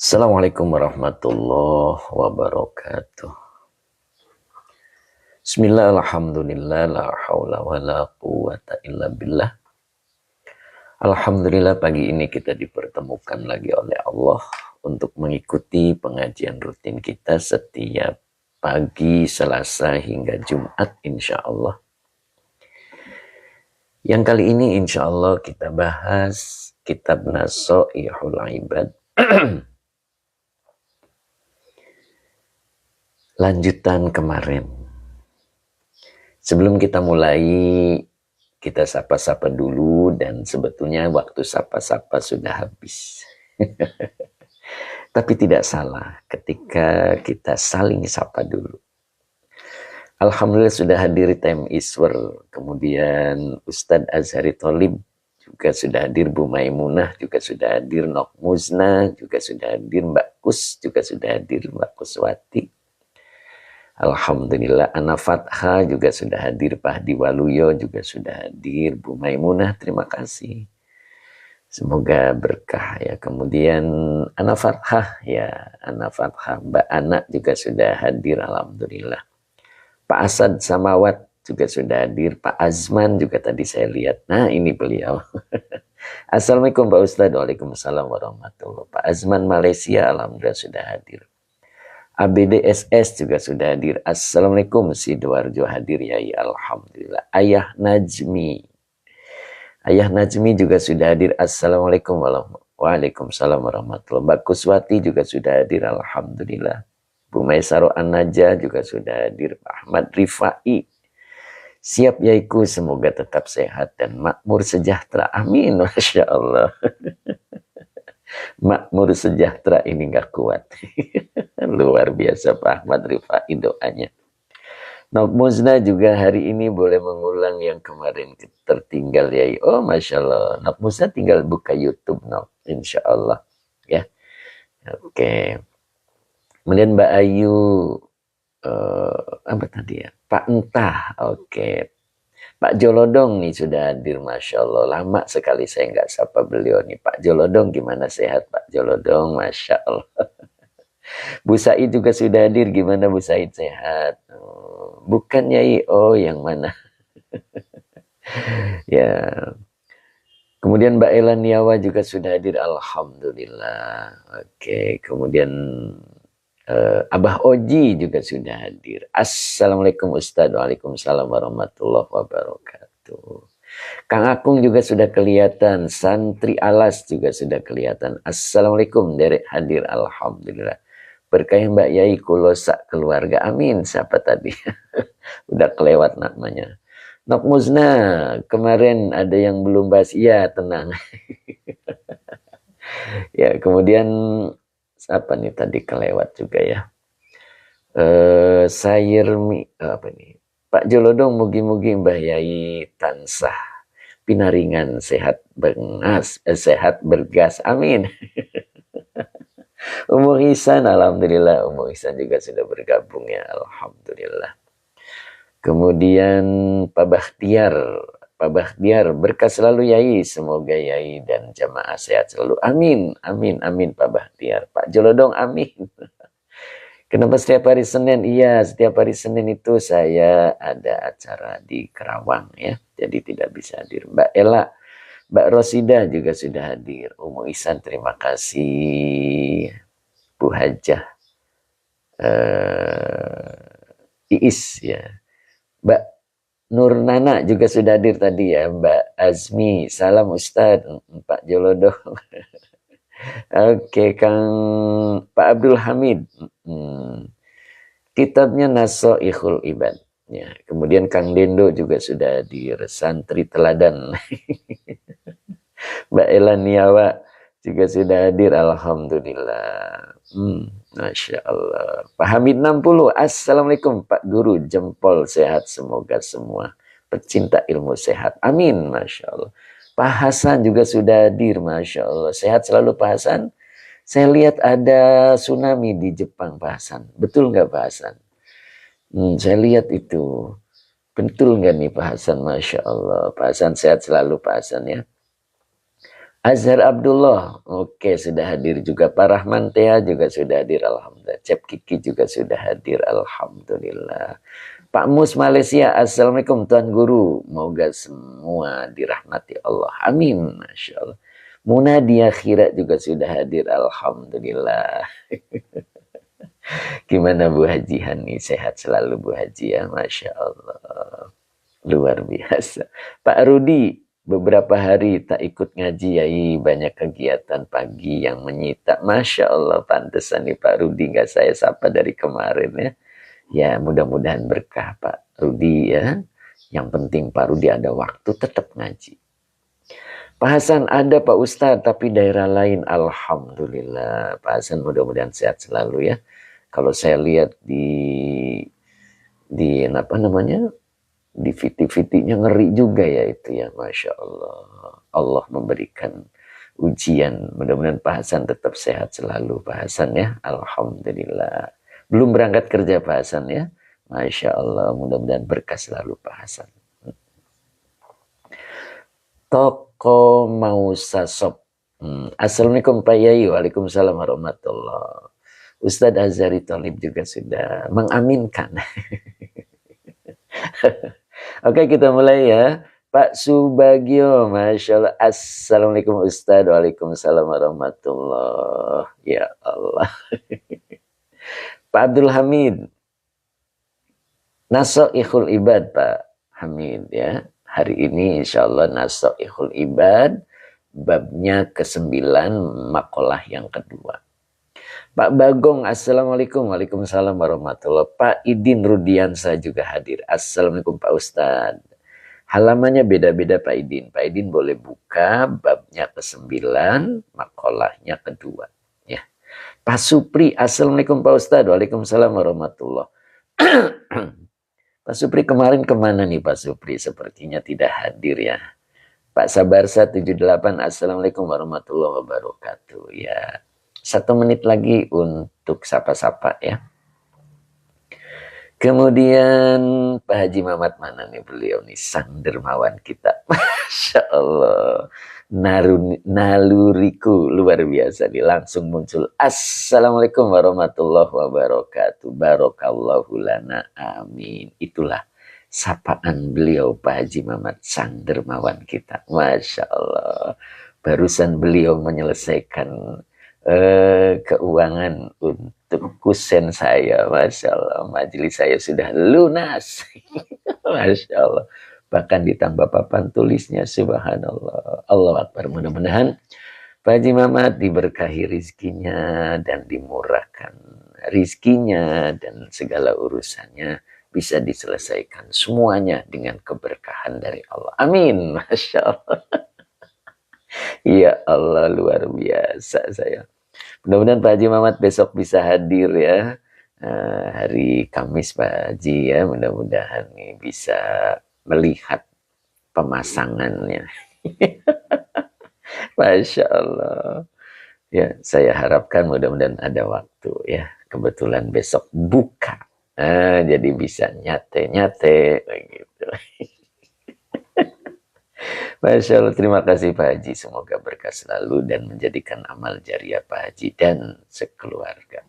Assalamualaikum warahmatullahi wabarakatuh. Bismillah, alhamdulillah, la hawla wa la quwata illa billah. Alhamdulillah pagi ini kita dipertemukan lagi oleh Allah untuk mengikuti pengajian rutin kita setiap pagi Selasa hingga Jumat insya Allah. Yang kali ini insya Allah kita bahas kitab Nasoihul Ibad. Lanjutan kemarin. Sebelum kita mulai, kita sapa-sapa dulu dan sebetulnya waktu sapa-sapa sudah habis. Tapi tidak salah ketika kita saling sapa dulu. Alhamdulillah sudah hadir Tem Iswer, kemudian Ustadz Azhari Tholib juga sudah hadir, Bu Maimunah juga sudah hadir, Nok Muzna juga sudah hadir, Mbak Kus juga sudah hadir, Mbak Kuswati. Alhamdulillah, Ana Fatha juga sudah hadir, Pak Hadi Waluyo juga sudah hadir, Bu Maimunah terima kasih. Semoga berkah ya. Kemudian Ana Fatha ya, Ana Fatha, Mbak Ana juga sudah hadir, alhamdulillah. Pak Asad Samawat juga sudah hadir, Pak Azman juga tadi saya lihat. Nah, ini beliau. Assalamualaikum Pak Ustadz. Waalaikumsalam warahmatullahi wabarakatuh. Pak Azman Malaysia alhamdulillah sudah hadir. ABDSS juga sudah hadir. Assalamualaikum, Sidoarjo hadir ya, alhamdulillah. Ayah Najmi juga sudah hadir. Assalamualaikum waalaikumsalam warahmatullahi wabarakatuh. Mbak Kuswati juga sudah hadir, alhamdulillah. Bu Maisaro An-Najah juga sudah hadir. Pak Ahmad Rifai, siap yaiku, semoga tetap sehat dan makmur sejahtera, amin. Masya Allah. Makmur sejahtera ini gak kuat. Luar biasa Pak Ahmad Rifai doanya. Nok Muzna juga hari ini boleh mengulang yang kemarin tertinggal ya. Oh Masya Allah. Nok Muzna tinggal buka YouTube Nok. Insya Allah ya. Oke. Kemudian Mbak Ayu apa tadi ya? Pak Entah. Oke. Pak Jolodong nih sudah hadir, Masya Allah. Lama sekali saya nggak sapa beliau nih. Pak Jolodong gimana, sehat Pak Jolodong? Masya Allah. Bu Said juga sudah hadir. Gimana Bu Said, sehat? Oh, bukan Nyai. Oh yang mana? Ya. Kemudian Mbak Ela Niawa juga sudah hadir. Alhamdulillah. Oke. Kemudian Abah Oji juga sudah hadir. Assalamualaikum Ustadz. Waalaikumsalam warahmatullahi wabarakatuh. Kang Akung juga sudah kelihatan. Santri Alas juga sudah kelihatan. Assalamualaikum, derek hadir. Alhamdulillah. Berkah Mbak Yai kulosa keluarga. Amin. Siapa tadi? Udah kelewat namanya. Nok Muzna, kemarin ada yang belum bahas. Iya, tenang. Ya, kemudian apa nih tadi kelewat juga ya. Sayirmi apa nih? Pak Jolodong, mugi-mugi Mbah Yai tansah pinaringan sehat bengas, sehat bergas. Amin. Umu Ihsan, alhamdulillah. Umu Ihsan juga sudah bergabung ya, alhamdulillah. Kemudian Pak Bahtiar, berkah selalu Yai, semoga Yai dan jamaah sehat selalu. Amin, amin, amin Pak Bahtiar. Pak Jolodong, amin. Kenapa setiap hari Senin? Iya, setiap hari Senin itu saya ada acara di Kerawang ya, jadi tidak bisa hadir. Mbak Ella, Mbak Rosida juga sudah hadir. Umu Ihsan terima kasih. Bu Hajah, Iis ya. Mbak Nur Nana juga sudah hadir tadi ya. Mbak Azmi, salam Ustadz. Pak Jolodong. Oke, Kang Pak Abdul Hamid. Kitabnya Nasoihul Ibad. Ya, kemudian Kang Dendo juga sudah hadir. Santri Teladan. Mbak Ela Niawa juga sudah hadir. Alhamdulillah. Masya Allah. Pak Hamid 60. Assalamualaikum Pak Guru. Jempol sehat. Semoga semua pecinta ilmu sehat. Amin. Masya Allah. Pak Hasan juga sudah hadir. Masya Allah. Sehat selalu Pak Hasan. Saya lihat ada tsunami di Jepang Pak Hasan. Betul nggak Pak Hasan? Saya lihat itu. Betul nggak nih Pak Hasan? Masya Allah. Pak Hasan sehat selalu Pak Hasan ya. Azhar Abdullah, oke sudah hadir juga. Pak Rahman Tea juga sudah hadir, alhamdulillah. Cep Kiki juga sudah hadir, alhamdulillah. Pak Mus Malaysia, assalamualaikum Tuan Guru, moga semua dirahmati Allah, amin, masya Allah. Muna di akhirat juga sudah hadir, alhamdulillah. Gimana Bu Haji Hani, sehat selalu Bu Haji ya, masya Allah, luar biasa. Pak Rudi, beberapa hari tak ikut ngaji yai, banyak kegiatan pagi yang menyita. Masya Allah, pantesan nih Pak Rudi nggak saya sapa dari kemarin ya. Ya mudah-mudahan berkah Pak Rudi ya. Yang penting Pak Rudi ada waktu tetap ngaji. Pak Hasan ada Pak Ustadz tapi daerah lain. Alhamdulillah Pak Hasan mudah-mudahan sehat selalu ya. Kalau saya lihat di apa namanya, di VT-VT-nya ngeri juga ya itu ya, Masya Allah. Allah memberikan ujian. Mudah-mudahan Pak Hasan tetap sehat selalu Pak Hasan ya. Alhamdulillah. Belum berangkat kerja Pak Hasan ya. Masya Allah. Mudah-mudahan berkah selalu Pak Hasan. Toko Mausa Sop. Assalamualaikum Pak Yai. Waalaikumsalam warahmatullah. Ustadz Azhari Thalib juga sudah mengaminkan. Oke kita mulai ya. Pak Subagio, Masya Allah. Assalamualaikum Ustadz. Waalaikumsalam warahmatullah. Ya Allah. Pak Abdul Hamid. Nasoihul Ibad Pak Hamid ya. Hari ini insya Allah Nasoihul Ibad. Babnya ke-9, makalah yang kedua. Pak Bagong, Assalamualaikum. Waalaikumsalam warahmatullahi. Pak Idin Rudiansa juga hadir. Assalamualaikum Pak Ustadz. Halamannya beda-beda Pak Idin. Pak Idin boleh buka babnya ke-9, makalahnya kedua. Ya. Pak Supri, Assalamualaikum Pak Ustadz. Waalaikumsalam warahmatullahi. Pak Supri kemarin kemana nih Pak Supri? Sepertinya tidak hadir ya. Pak Sabarsa 78, Assalamualaikum warahmatullahi wabarakatuh. Ya. 1 menit lagi untuk sapa-sapa ya. Kemudian Pak Haji Mamat mana nih beliau nih, sang dermawan kita. Masya Allah. Naluriku luar biasa nih, langsung muncul. Assalamualaikum warahmatullahi wabarakatuh. Barakallahu lana, amin. Itulah sapaan beliau Pak Haji Mamat, sang dermawan kita. Masya Allah. Barusan beliau menyelesaikan keuangan untuk kusen saya. Masya Allah, majelis saya sudah lunas. Masya Allah, bahkan ditambah papan tulisnya, subhanallah. Allah Akbar. Mudah-mudahan Pak Haji Mamat diberkahi rizkinya dan dimurahkan rizkinya, dan segala urusannya bisa diselesaikan semuanya dengan keberkahan dari Allah, amin. Masya Allah. Ya Allah, luar biasa saya. Mudah-mudahan Pak Haji Mamat besok bisa hadir ya. Hari Kamis Pak Haji ya. Mudah-mudahan nih bisa melihat pemasangannya. Masya Allah. Ya, saya harapkan mudah-mudahan ada waktu ya. Kebetulan besok buka. Jadi bisa nyate-nyate begitu. Masya Allah, terima kasih Pak Haji. Semoga berkah selalu dan menjadikan amal jariah Pak Haji dan sekeluarga.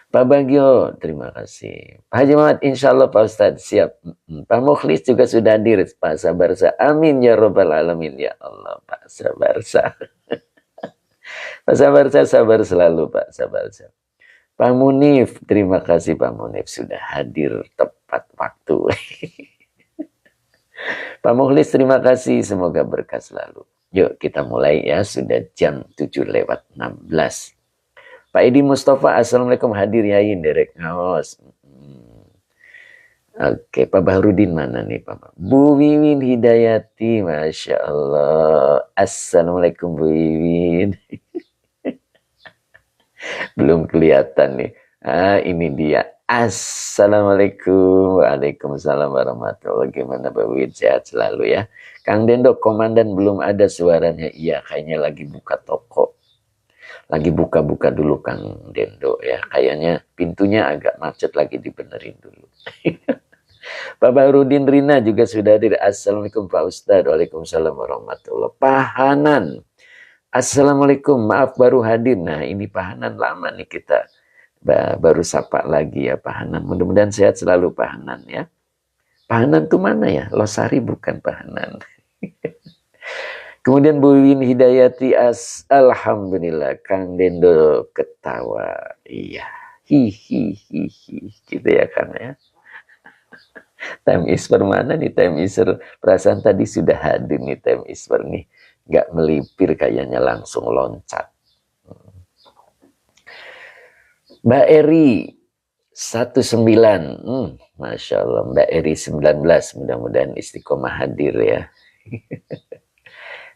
Pak Bagio, terima kasih. Pak Haji Muhammad, insya Allah Pak Ustadz siap. Pak Mukhlis juga sudah hadir. Pak Sabarsa, amin ya Rabbal Alamin. Ya Allah Pak Sabarsa. Pak Sabarsa, sabar selalu Pak Sabarsa. Pak Munif, terima kasih Pak Munif sudah hadir tepat waktu. Pak Mukhlis terima kasih, semoga berkah selalu. Yuk kita mulai ya, sudah jam 7:16. Pak Edi Mustafa, Assalamualaikum, hadir ya Derek Ngawas. Oke, Pak Bahrudin mana nih Pak? Bu Wiwin Hidayati, Masya Allah. Assalamualaikum Bu Wiwin. Belum kelihatan nih. Ini dia. Assalamualaikum. Waalaikumsalam warahmatullahi wabarakatuh. Gimana Pak Wid? Sehat selalu ya. Kang Dendo, komandan belum ada suaranya. Iya, kayaknya lagi buka toko. Lagi buka-buka dulu Kang Dendo ya. Kayaknya pintunya agak macet, lagi dibenerin dulu. Pak Bahrudin Rina juga sudah hadir. Assalamualaikum Pak Ustadz. Waalaikumsalam warahmatullahi wabarakatuh. Pak Hanan. Assalamualaikum, maaf baru hadir. Nah ini Pak Hanan lama nih kita baru sapa lagi ya Pak Hanan. Mudah-mudahan sehat selalu Pak Hanan ya. Pak Hanan tuh mana ya? Losari bukan Pak Hanan. Kemudian Bu Win Hidayati Alhamdulillah Kang Dendo ketawa. Iya. Hihihihi gitu ya Kang ya. Time Isper mana nih Time Isper? Perasaan tadi sudah hadir nih Time Isper nih. Nggak melipir kayaknya langsung loncat. Mbak Eri 19. Masya Allah Mbak Eri 19. Mudah-mudahan istiqomah hadir ya.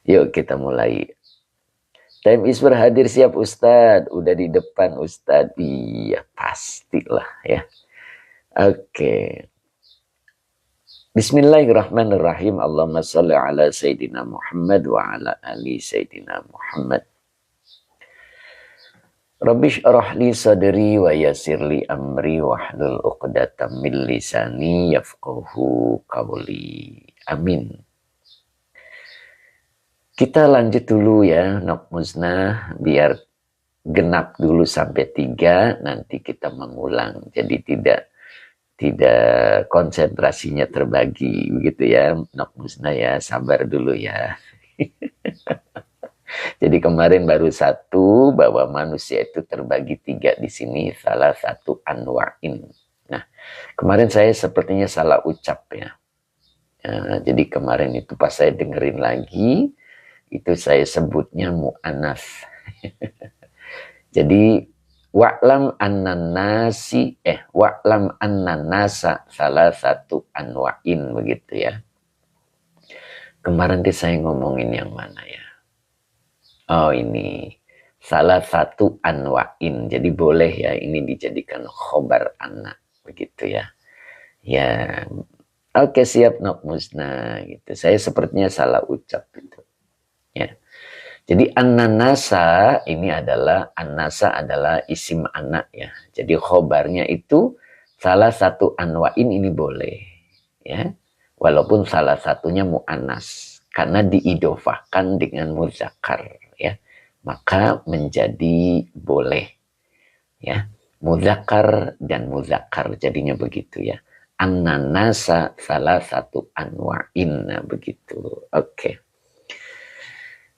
Yuk kita mulai. Time Isper hadir siap Ustadz. Udah di depan Ustadz. Iya pastilah ya. Oke. Bismillahirrahmanirrahim. Allahumma salli ala Sayyidina Muhammad wa ala ali Sayyidina Muhammad. Rabbi syrah li sadri wa yassir li amri wahlul 'uqdatam min lisani yafqahu qawli. Amin. Kita lanjut dulu ya, Nok Muznah, biar genap dulu sampai 3, nanti kita mengulang. Jadi tidak konsentrasinya terbagi begitu ya, Nok Muznah ya, sabar dulu ya. Jadi kemarin baru 1 bahwa manusia itu terbagi 3 di sini, salah satu anwa'in. Nah, kemarin saya sepertinya salah ucap ya. Jadi kemarin itu pas saya dengerin lagi, itu saya sebutnya mu'anas. Jadi wa'lam annanasa salah satu anwa'in begitu ya. Kemarin saya ngomongin yang mana ya? Oh ini salah satu anwa'in. Jadi boleh ya ini dijadikan khobar anak begitu ya. Ya. Oke siap Nok Muznah gitu. Saya sepertinya salah ucap gitu. Ya. Jadi annanasa ini adalah annasa adalah isim anak ya. Jadi khobarnya itu salah satu anwa'in ini boleh ya. Walaupun salah satunya mu'annas karena diidofahkan dengan muzakkar ya. Maka menjadi boleh ya. Muzakkar dan muzakkar jadinya begitu ya. Annanasa salah satu anwa'in nah, begitu. Oke.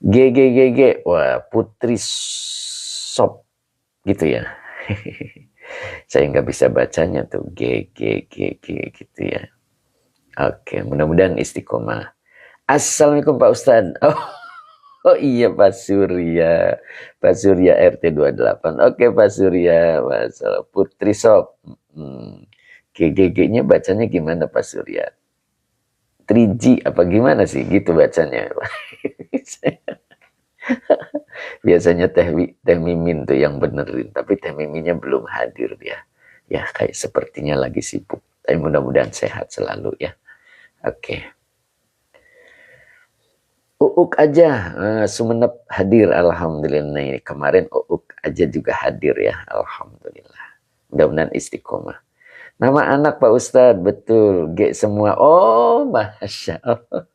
GGGG, wah Putri Sop gitu ya. Saya nggak bisa bacanya tuh GGGG gitu ya. Oke, mudah-mudahan istiqomah. Assalamualaikum Pak Ustadz. Oh iya Pak Surya. Pak Surya RT 28. Oke Pak Surya, masalah Putri Sop. GGG-nya bacanya gimana Pak Surya? 3G apa gimana sih gitu bacanya? Biasanya Teh Mimin tuh yang benerin, tapi Teh Miminnya belum hadir ya. Ya kayak sepertinya lagi sibuk. Tapi mudah-mudahan sehat selalu ya. Oke. Uuk aja Sumenep hadir alhamdulillah. Ini kemarin Uuk aja juga hadir ya alhamdulillah. Mudah-mudahan istiqomah. Nama anak Pak Ustadz betul G semua. Oh masya Allah.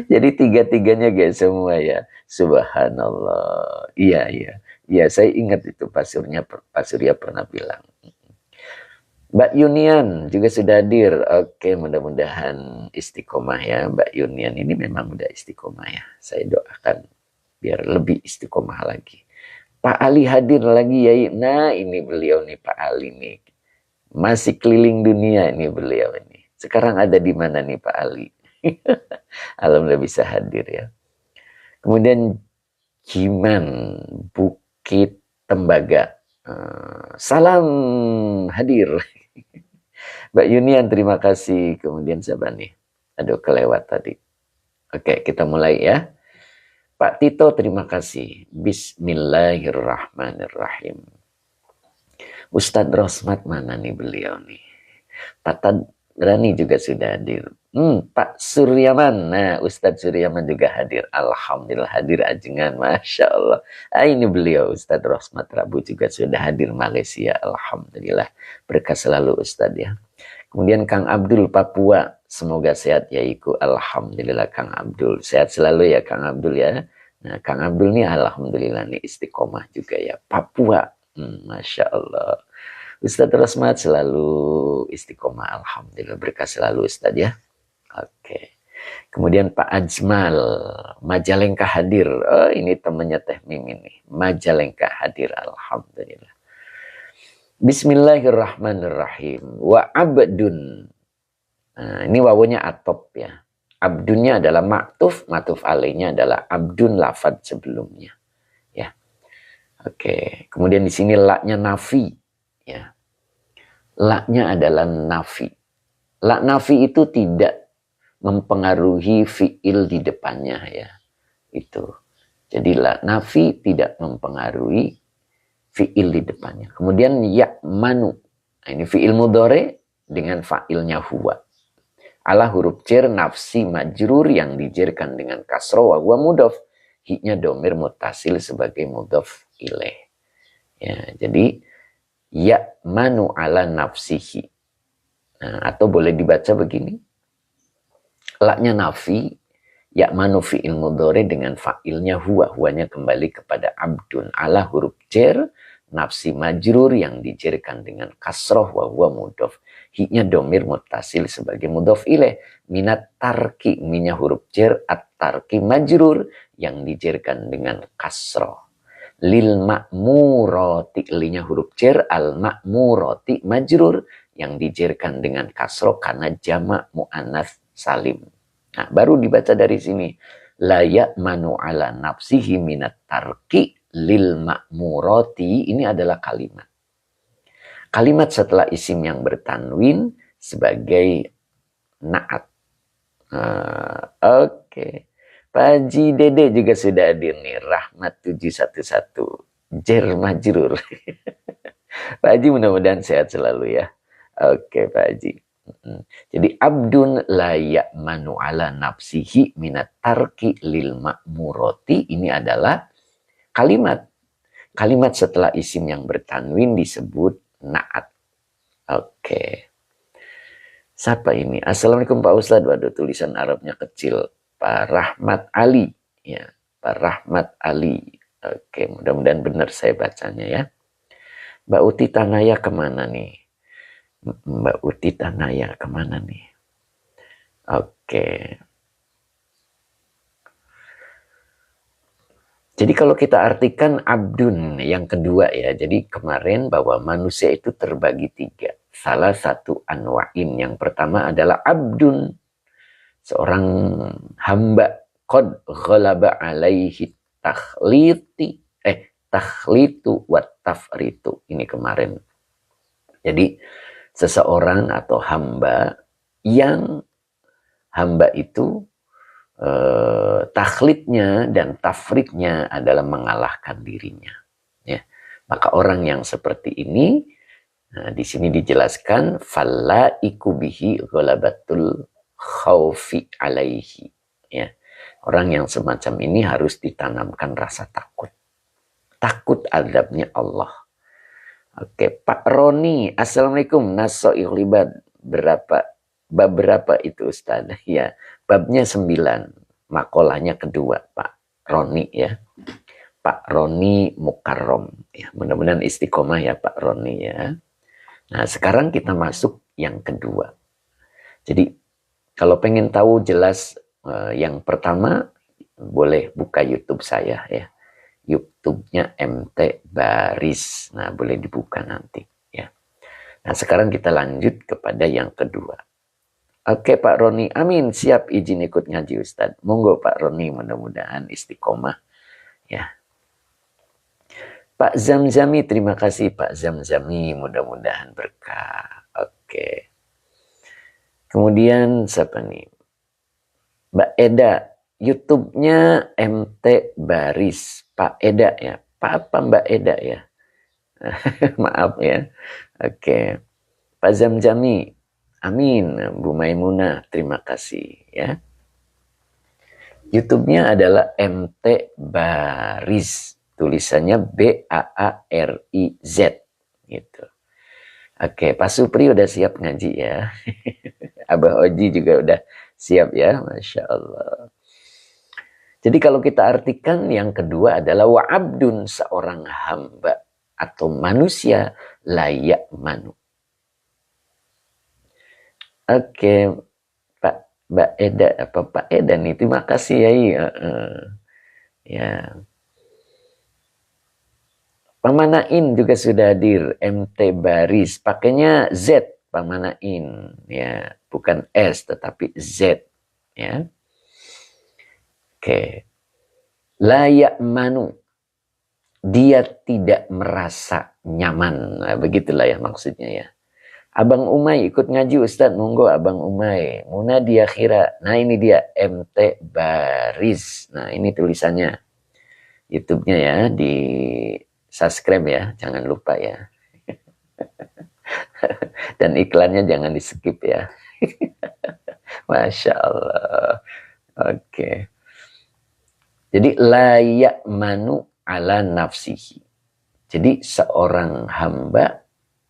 Jadi 3-3-nya G semua ya. Subhanallah. Iya saya ingat itu Pak Surya pernah bilang. Mbak Yunian juga sudah hadir. Oke, mudah-mudahan istiqomah ya Mbak Yunian. Ini memang udah istiqomah ya. Saya doakan biar lebih istiqomah lagi. Pak Ali hadir lagi ya. Nah, ini beliau nih Pak Ali nih. Masih keliling dunia ini beliau ini. Sekarang ada di mana nih Pak Ali? Alhamdulillah bisa hadir ya. Kemudian Jiman Bukit Tembaga. Salam hadir. Mbak Yunian terima kasih. Kemudian siapa nih? Aduh kelewat tadi. Oke kita mulai ya. Pak Tito terima kasih. Bismillahirrahmanirrahim. Ustadz Rosmat mana nih beliau nih? Pak Tadrani juga sudah hadir. Pak Suryaman. Nah Ustadz Suryaman juga hadir. Alhamdulillah hadir ajengan. Masya Allah. Ini beliau Ustadz Rosmat Rabu juga sudah hadir Malaysia. Alhamdulillah. Berkah selalu Ustadz ya. Kemudian Kang Abdul Papua. Semoga sehat ya Iku. Alhamdulillah Kang Abdul. Sehat selalu ya Kang Abdul ya. Nah, Kang Abdul nih alhamdulillah nih istiqomah juga ya. Papua. Masya Allah. Ustadz Rosmat selalu istiqomah. Alhamdulillah berkah selalu Ustadz ya. Oke. Kemudian Pak Ajmal, Majalengka hadir. Oh ini temannya Teh Mimin nih. Majalengka hadir. Alhamdulillah. Bismillahirrahmanirrahim. Wa abdun. Nah, ini wawunya atop ya. Abdunnya adalah maktuf, matuf alainya adalah abdun lafad sebelumnya. Ya. Oke. Kemudian di sini laknya nafi. Ya. Laknya adalah nafi. Lak nafi itu tidak mempengaruhi fiil di depannya ya. Itu. Jadi lak nafi tidak mempengaruhi fiil di depannya. Kemudian ya manu. Nah, ini fiil mudhari dengan fa'ilnya huwa. Ala huruf jar nafsi majrur yang dijerkan dengan kasroh wa huwa mudhaf. Hi-nya domir mutasil sebagai mudhaf ilaih. Ya, jadi ya manu ala nafsihi. Nah, atau boleh dibaca begini. Laknya nafi, ya manu fi'il mudhari dengan fa'ilnya huwa. Huwanya kembali kepada abdun. Ala huruf jar nafsi majrur yang dijerkan dengan kasroh wa huwa mudhaf. Hi-nya domir mutasil sebagai mudhaf ilaih. Minat tarki, minya huruf jar, at-tarki majrur yang dijerkan dengan kasroh. Lil ma'murati, linya huruf jar, al-ma'murati majrur yang dijerkan dengan kasroh karena jamak mu'anats salim. Nah, baru dibaca dari sini. La ya'manu ala nafsihi minat tarki lil ma'murati, ini adalah kalimat. Kalimat setelah isim yang bertanwin sebagai naat. Oke. Pak Haji Dede juga sudah hadir nih. Rahmat 711. Jer majrur. Pak Haji mudah-mudahan sehat selalu ya. Oke Pak Haji. Jadi abdun la ya'manu ala nafsihi minat tarki lil ma'murati, ini adalah kalimat. Kalimat setelah isim yang bertanwin disebut naat. Oke. Siapa ini? Assalamualaikum Pak Ustadz. Waduh, tulisan Arabnya kecil. Pak Rahmat Ali. Ya, Pak Rahmat Ali. Oke, mudah-mudahan benar saya bacanya ya. Mbak Uti Tanaya kemana nih? Mbak Uti Tanaya kemana nih? Oke. Jadi kalau kita artikan abdun yang kedua ya. Jadi kemarin bahwa manusia itu terbagi tiga. Salah satu anwa'in. Yang pertama adalah abdun. Seorang hamba. Qad ghalaba alaihi takhlitu wa tafritu. Ini kemarin. Jadi seseorang atau hamba yang hamba itu takhlidnya dan tafridnya adalah mengalahkan dirinya. Ya. Maka orang yang seperti ini, nah, di sini dijelaskan fallaiku bihi ghalabatul khaufi alaihi. Ya. Orang yang semacam ini harus ditanamkan rasa takut. Takut azabnya Allah. Oke, Pak Roni, Assalamualaikum. Naso ikhlibat bab berapa itu Ustaz? Ya, babnya 9. Makolahnya kedua, Pak Roni ya. Pak Roni Mukarrom. Ya, mudah-mudahan istiqomah ya Pak Roni ya. Nah, sekarang kita masuk yang kedua. Jadi, kalau pengen tahu jelas yang pertama, boleh buka YouTube saya ya. YouTube-nya MT Baris. Nah, boleh dibuka nanti ya. Nah, sekarang kita lanjut kepada yang kedua. Oke Pak Roni, amin, siap izin ikut ngaji Ustadz. Monggo Pak Roni, mudah-mudahan istiqomah ya. Pak Zamzami, terima kasih Pak Zamzami, mudah-mudahan berkah. Oke. Kemudian siapa nih? Mbak Eda, YouTube-nya MT Baris. Pak Eda ya. Pak apa Mbak Eda ya? Maaf ya. Oke. Pak Zamzami, amin. Bu Maimunah, terima kasih ya. YouTube-nya adalah MT Baris. Tulisannya B-A-A-R-I-Z. Gitu. Oke, Pak Supri udah siap ngaji ya. Abah Oji juga udah siap ya. Masya Allah. Jadi kalau kita artikan yang kedua adalah wa'abdun, seorang hamba atau manusia layak manu. Oke, Mbak Eda, Pak Edan nih, terima kasih ya. Ya. Pamanain juga sudah hadir, MT Baris, pakainya Z, Pamanain, ya, bukan S tetapi Z, ya. Oke. Layak manu, dia tidak merasa nyaman. Nah, begitulah ya maksudnya ya. Abang Umay ikut ngaji Ustadz, monggo Abang Umay. Muna dia kira. Nah ini dia MT Baris. Nah ini tulisannya. YouTube-nya ya, di subscribe ya, jangan lupa ya. Dan iklannya jangan di skip ya. Masya Allah. Oke. Jadi layak manu ala nafsihi. Jadi seorang hamba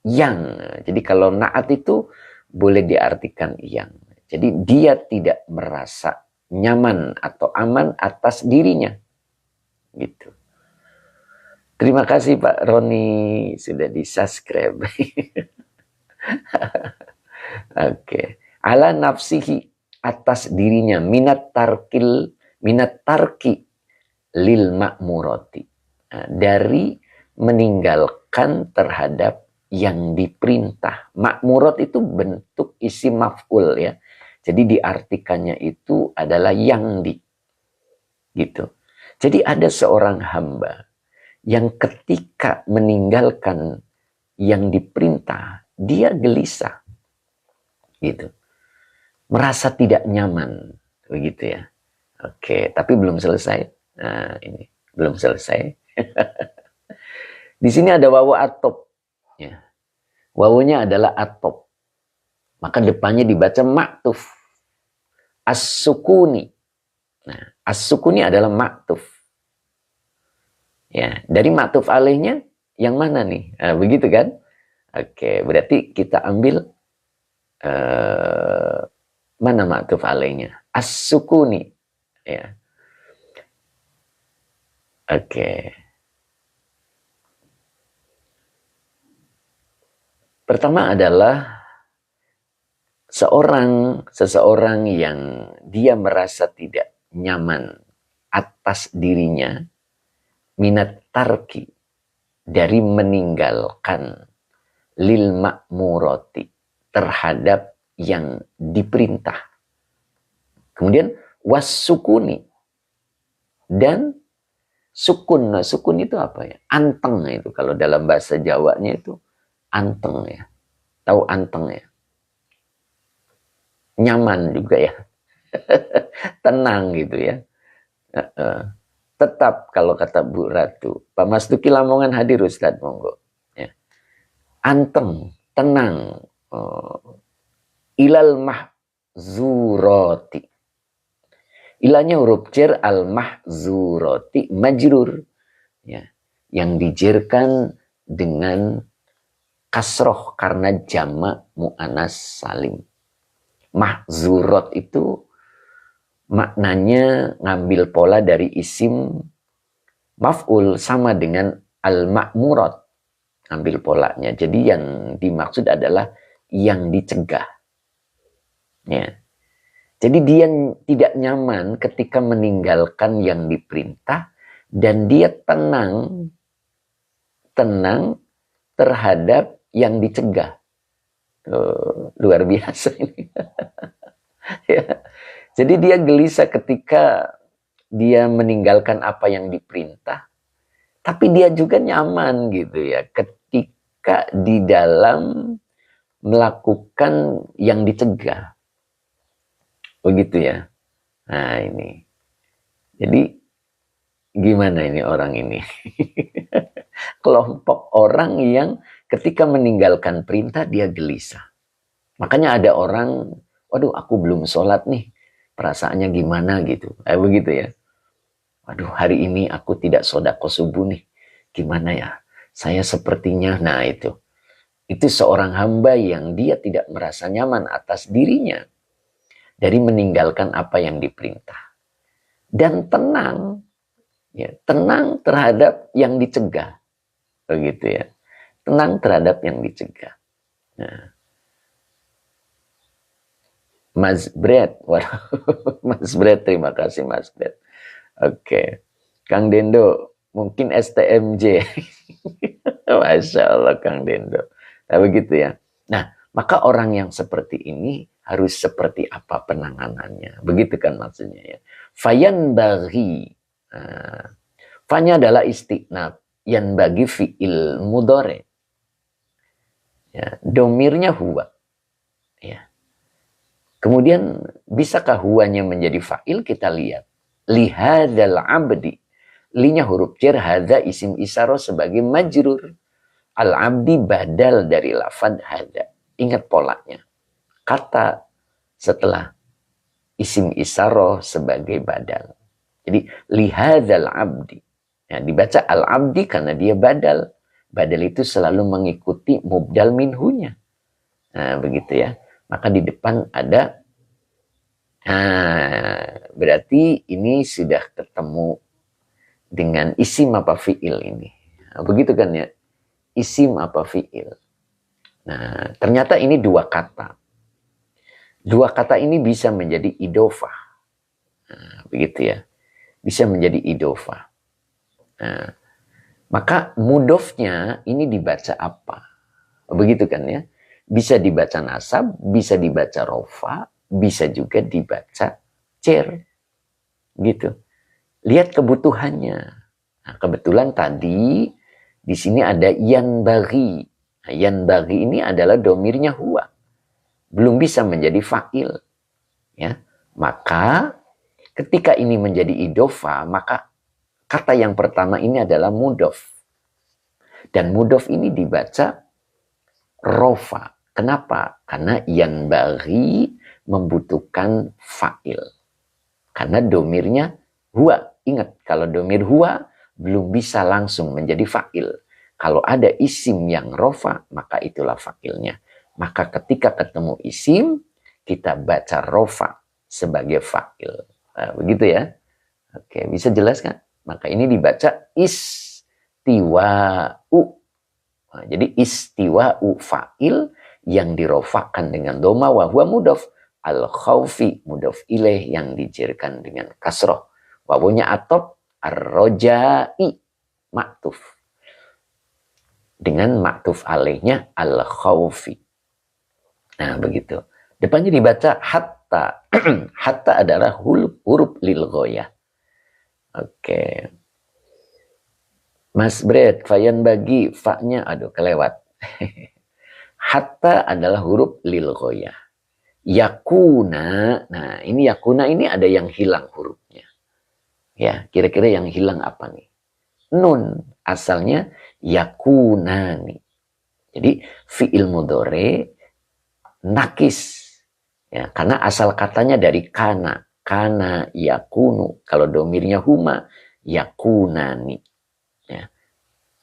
yang, jadi kalau naat itu boleh diartikan yang. Jadi dia tidak merasa nyaman atau aman atas dirinya. Gitu. Terima kasih Pak Roni sudah di-subscribe. Oke. Ala nafsihi, atas dirinya, minat tarki lil ma'murati. Nah, dari meninggalkan terhadap yang diperintah. Ma'murat itu bentuk isim maf'ul ya. Jadi diartikannya itu adalah yang di. Gitu. Jadi ada seorang hamba yang ketika meninggalkan yang diperintah, dia gelisah. Gitu. Merasa tidak nyaman. Begitu ya. Oke, tapi belum selesai. Nah, ini belum selesai. Di sini ada wawu atop. Ya. Wawunya adalah atop. Maka depannya dibaca maktuf. As-sukuni. Nah, as-sukuni adalah maktuf. Ya, dari maktuf alaihnya yang mana nih? Nah, begitu kan? Oke, berarti kita ambil mana maktuf alaihnya? As-sukuni. Ya. Oke. Pertama adalah seseorang yang dia merasa tidak nyaman atas dirinya, minat tarki, dari meninggalkan lil ma'murati, terhadap yang diperintah. Kemudian wassukuni, dan sukun. Nah, sukun itu apa ya? Anteng itu, kalau dalam bahasa Jawanya itu anteng ya. Tahu anteng ya? Nyaman juga ya. Tenang gitu ya. Tetap kalau kata Bu Ratu. Pak Mas Duki Lamongan hadir Ustadz, monggo. Ya. Anteng, tenang. Ilal mahzuroti. Ilahnya huruf jar, al mahzuroti majrur. Ya. Yang dijerkan dengan kasroh karena jamak mu'anas salim. Mahzurat itu maknanya ngambil pola dari isim maf'ul, sama dengan al-ma'murat. Ambil polanya. Jadi yang dimaksud adalah yang dicegah. Ya. Jadi dia tidak nyaman ketika meninggalkan yang diperintah, dan dia tenang terhadap yang dicegah. Luar biasa ini. Ya. Jadi dia gelisah ketika dia meninggalkan apa yang diperintah, tapi dia juga nyaman gitu ya ketika di dalam melakukan yang dicegah. Begitu ya. Nah ini. Jadi gimana ini orang ini? Kelompok orang yang ketika meninggalkan perintah dia gelisah. Makanya ada orang, waduh aku belum sholat nih, perasaannya gimana gitu. Begitu ya. Waduh hari ini aku tidak shodaqah subuh nih, gimana ya? Saya sepertinya, nah itu seorang hamba yang dia tidak merasa nyaman atas dirinya dari meninggalkan apa yang diperintah. dan tenang, ya, tenang terhadap yang dicegah, begitu ya, tenang terhadap yang dicegah. Nah, Mas Brad, Mas Brad, terima kasih Mas Brad. Oke, Kang Dendo, mungkin STMJ. Masya Allah Kang Dendo. Nah, begitu ya. Nah, maka orang yang seperti ini harus seperti apa penanganannya. Begitu kan maksudnya ya. Fayan bagi. Nah, fanya adalah istiqnab. Yan bagi fi'il mudore. Ya, domirnya huwa. Ya. Kemudian bisakah huwanya menjadi fa'il? Kita lihat. Lihadal abdi. Linya huruf jar, hadza isim isyaroh sebagai majrur. Al-abdi badal dari lafad hadza. Ingat polanya. Kata setelah isim isyaroh sebagai badal. Jadi lihadzal abdi. Ya, dibaca al-abdi karena dia badal. Badal itu selalu mengikuti mubdal minhunya. Nah, begitu ya. Maka di depan ada, berarti ini sudah ketemu dengan isim apa fi'il ini. Nah, begitu kan ya. Isim apa fi'il. Nah, ternyata ini dua kata. Dua kata ini bisa menjadi idofah. Nah, begitu ya. Bisa menjadi idofah. Nah, maka mudofnya ini dibaca apa? Begitu kan ya. Bisa dibaca nasab, bisa dibaca rofa, bisa juga dibaca cer. Gitu. Lihat kebutuhannya. Nah, kebetulan tadi di sini ada yan bagi. Nah, yan bagi ini adalah domirnya huwa. Belum bisa menjadi fa'il. Ya. Maka ketika ini menjadi idofa, maka kata yang pertama ini adalah mudof. Dan mudof ini dibaca rofa. Kenapa? Karena yan bagi membutuhkan fa'il. Karena domirnya huwa. Ingat, kalau domir huwa belum bisa langsung menjadi fa'il. Kalau ada isim yang rofa, maka itulah fa'ilnya. Maka ketika ketemu isim, kita baca rofa sebagai fa'il. Nah, begitu ya. Oke, bisa jelas kan? Maka ini dibaca istiwa'u. Nah, jadi istiwa'u fa'il yang dirofakan dengan doma wa huwa mudof. Al-khawfi mudof ilaih yang dijirkan dengan kasroh. Wawunya atop ar-rojai maktuf. Dengan maktuf alaihnya al-khawfi. Nah, begitu. Depannya dibaca hatta. Hatta adalah huruf lil ghoyah. Oke. Mas Bret, fayan bagi fa-nya, aduh kelewat. Hatta adalah huruf lil ghoyah. Yakuna, nah ini yakuna ini ada yang hilang hurufnya. Ya, kira-kira yang hilang apa nih? Nun, asalnya yakunani. Jadi fi'il mudhore nakis. Ya, karena asal katanya dari kana. Kana yakunu. Kalau domirnya huma, yakunani. Ya.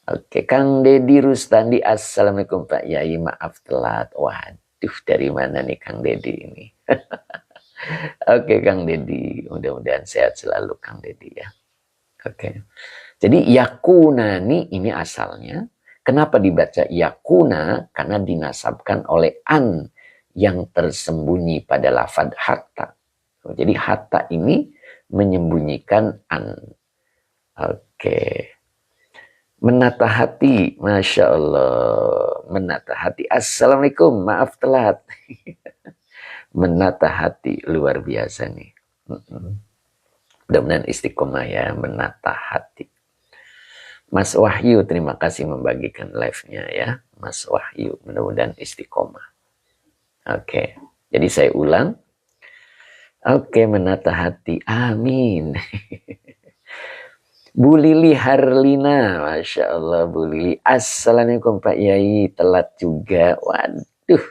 Oke, Kang Dedi Rustandi, assalamualaikum Pak Yai, maaf telat. Waduh, dari mana nih Kang Dedi ini? Oke, Kang Dedi, mudah-mudahan sehat selalu Kang Dedi ya. Oke, jadi yakunani ini asalnya. Kenapa dibaca yakuna? Karena dinasabkan oleh an yang tersembunyi pada lafad hatta. Jadi hatta ini menyembunyikan an. Oke. Menata hati, Masya Allah. Menata hati. Assalamualaikum, maaf telat. Menata hati, luar biasa nih. Mudah-mudahan istiqomah ya, menata hati. Mas Wahyu, terima kasih membagikan live-nya ya. Mas Wahyu, mudah-mudahan istiqomah. Oke, jadi saya ulang. Oke, menata hati. Amin. Bu Lili Harlina, Masya Allah Bu Lili. Assalamualaikum Pak Yai, telat juga. Waduh,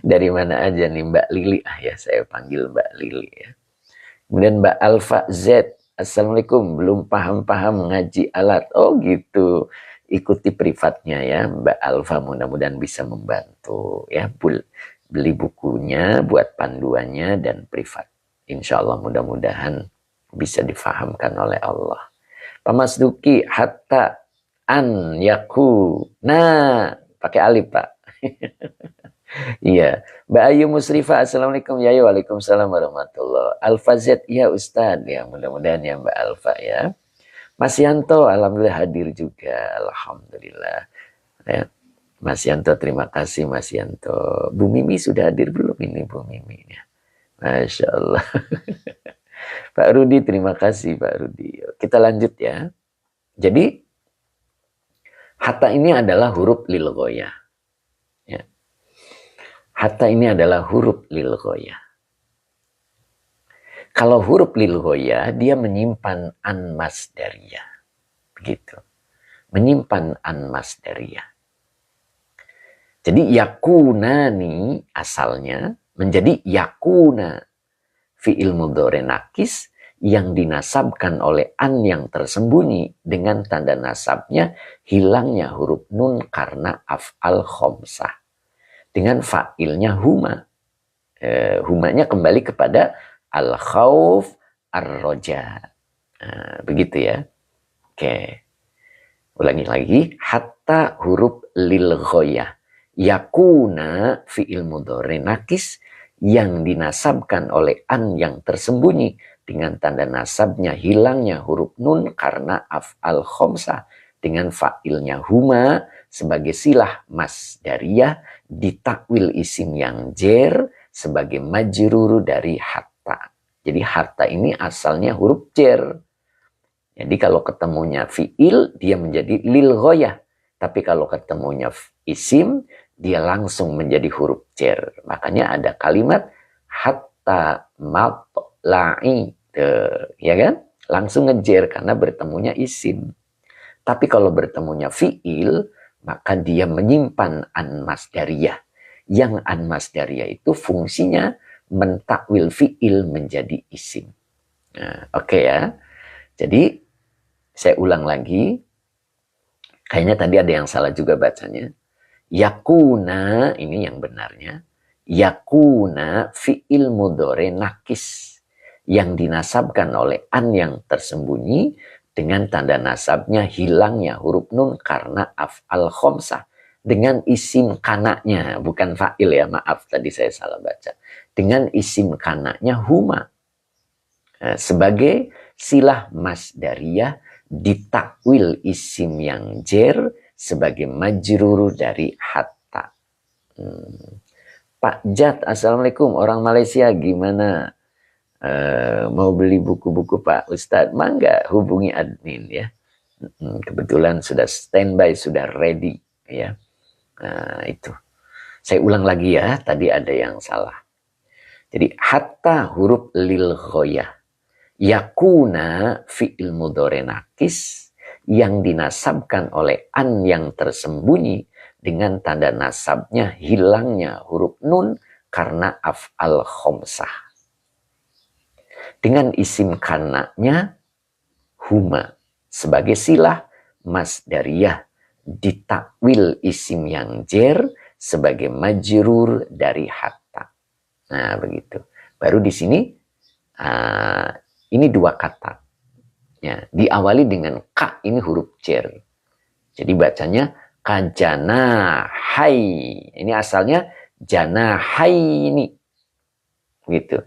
dari mana aja nih Mbak Lili? Ya saya panggil Mbak Lili ya. Kemudian Mbak Alfa Z, Assalamualaikum, belum paham-paham ngaji alat. Oh gitu, ikuti privatnya ya Mbak Alfa, mudah-mudahan bisa membantu ya. Beli bukunya, buat panduannya dan privat. Insya Allah mudah-mudahan bisa difahamkan oleh Allah. Pak Masduki, hatta an yaku. Nah, pakai alif, Pak. Iya. Mbak Ayu Musrifah, Assalamualaikum. Ya, waalaikumsalam warahmatullahi. Alfa Z, ya Ustadz. Ya, mudah-mudahan ya Mbak Alfa ya. Mas Yanto, alhamdulillah hadir juga. Alhamdulillah. Ya. Mas Yanto, terima kasih Mas Yanto. Bu Mimi sudah hadir belum ini Bu Mimi? Masya Allah. Pak Rudi, terima kasih Pak Rudi. Kita lanjut ya. Jadi, hatta ini adalah huruf lil ghoyah. Ya. Hatta ini adalah huruf lil ghoyah. Kalau huruf lil ghoyah, dia menyimpan an masdariyah. Begitu. Menyimpan an masdariyah. Jadi yakunani asalnya menjadi yakuna. Fi'il mudhari nakis yang dinasabkan oleh an yang tersembunyi dengan tanda nasabnya hilangnya huruf nun karena af'al khomsah. Dengan fa'ilnya huma. Humanya kembali kepada al-khawf ar-roja. Begitu ya. Oke. Ulangi lagi. Hatta huruf lil ghoyah. Yakuna fi'il mudhari nakis yang dinasabkan oleh an yang tersembunyi dengan tanda nasabnya hilangnya huruf nun karena af'al khomsah dengan fa'ilnya huma sebagai silah masdariyah ditakwil isim yang jer sebagai majrur dari hatta. Jadi hatta ini asalnya huruf jer. Jadi kalau ketemunya fi'il dia menjadi lil ghoyah. Tapi kalau ketemunya isim dia langsung menjadi huruf jer. Makanya ada kalimat hatta matla'i. Ya kan? Langsung ngejer karena bertemunya isim. Tapi kalau bertemunya fi'il, maka dia menyimpan an masdariyah. Yang an masdariyah itu fungsinya mentakwil fi'il menjadi isim. Nah, oke ya. Jadi saya ulang lagi. Kayaknya tadi ada yang salah juga bacanya. Yakuna, ini yang benarnya. Yakuna fi'il mudhari nakis. Yang dinasabkan oleh an yang tersembunyi. Dengan tanda nasabnya hilangnya huruf nun karena af'al khomsah. Dengan isim kanaknya. Bukan fa'il ya, maaf tadi saya salah baca. Dengan isim kanaknya huma. Sebagai silah masdariyah ditakwil isim yang jer sebagai majrur dari hatta. Pak Jat, Assalamualaikum. Orang Malaysia gimana? Mau beli buku-buku Pak Ustadz? Mangga hubungi admin ya. Kebetulan sudah standby, sudah ready ya. Itu. Saya ulang lagi ya. Tadi ada yang salah. Jadi hatta huruf lil ghoyah. Yakuna fi'il mudhari nakis yang dinasabkan oleh an yang tersembunyi dengan tanda nasabnya hilangnya huruf nun karena af'al khomsah. Dengan isim kanaknya huma sebagai silah masdariyah ditakwil isim yang jer sebagai majrur dari hatta. Nah begitu. Baru di sini ini dua kata. Ya, diawali dengan ka, ini huruf jer. Jadi bacanya kajana hai. Ini asalnya jana hai ini. Gitu.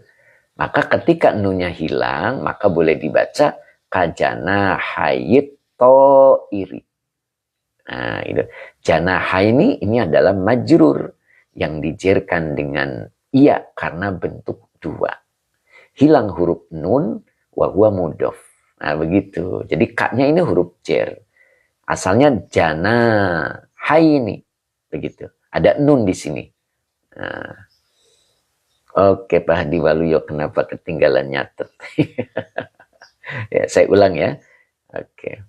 Maka ketika nunnya hilang, maka boleh dibaca kajana hayit to iri. Nah, itu. Jana hai ini adalah majrur yang dijerkan dengan iya karena bentuk dua. Hilang huruf nun wa huwa mudhof. Nah, begitu. Jadi kaknya ini huruf jer. Asalnya jana hai ini. Begitu. Ada nun di sini. Nah. Oke, Pak Hadi Waluyo, kenapa ketinggalan nyatet? Ya, saya ulang ya. Oke.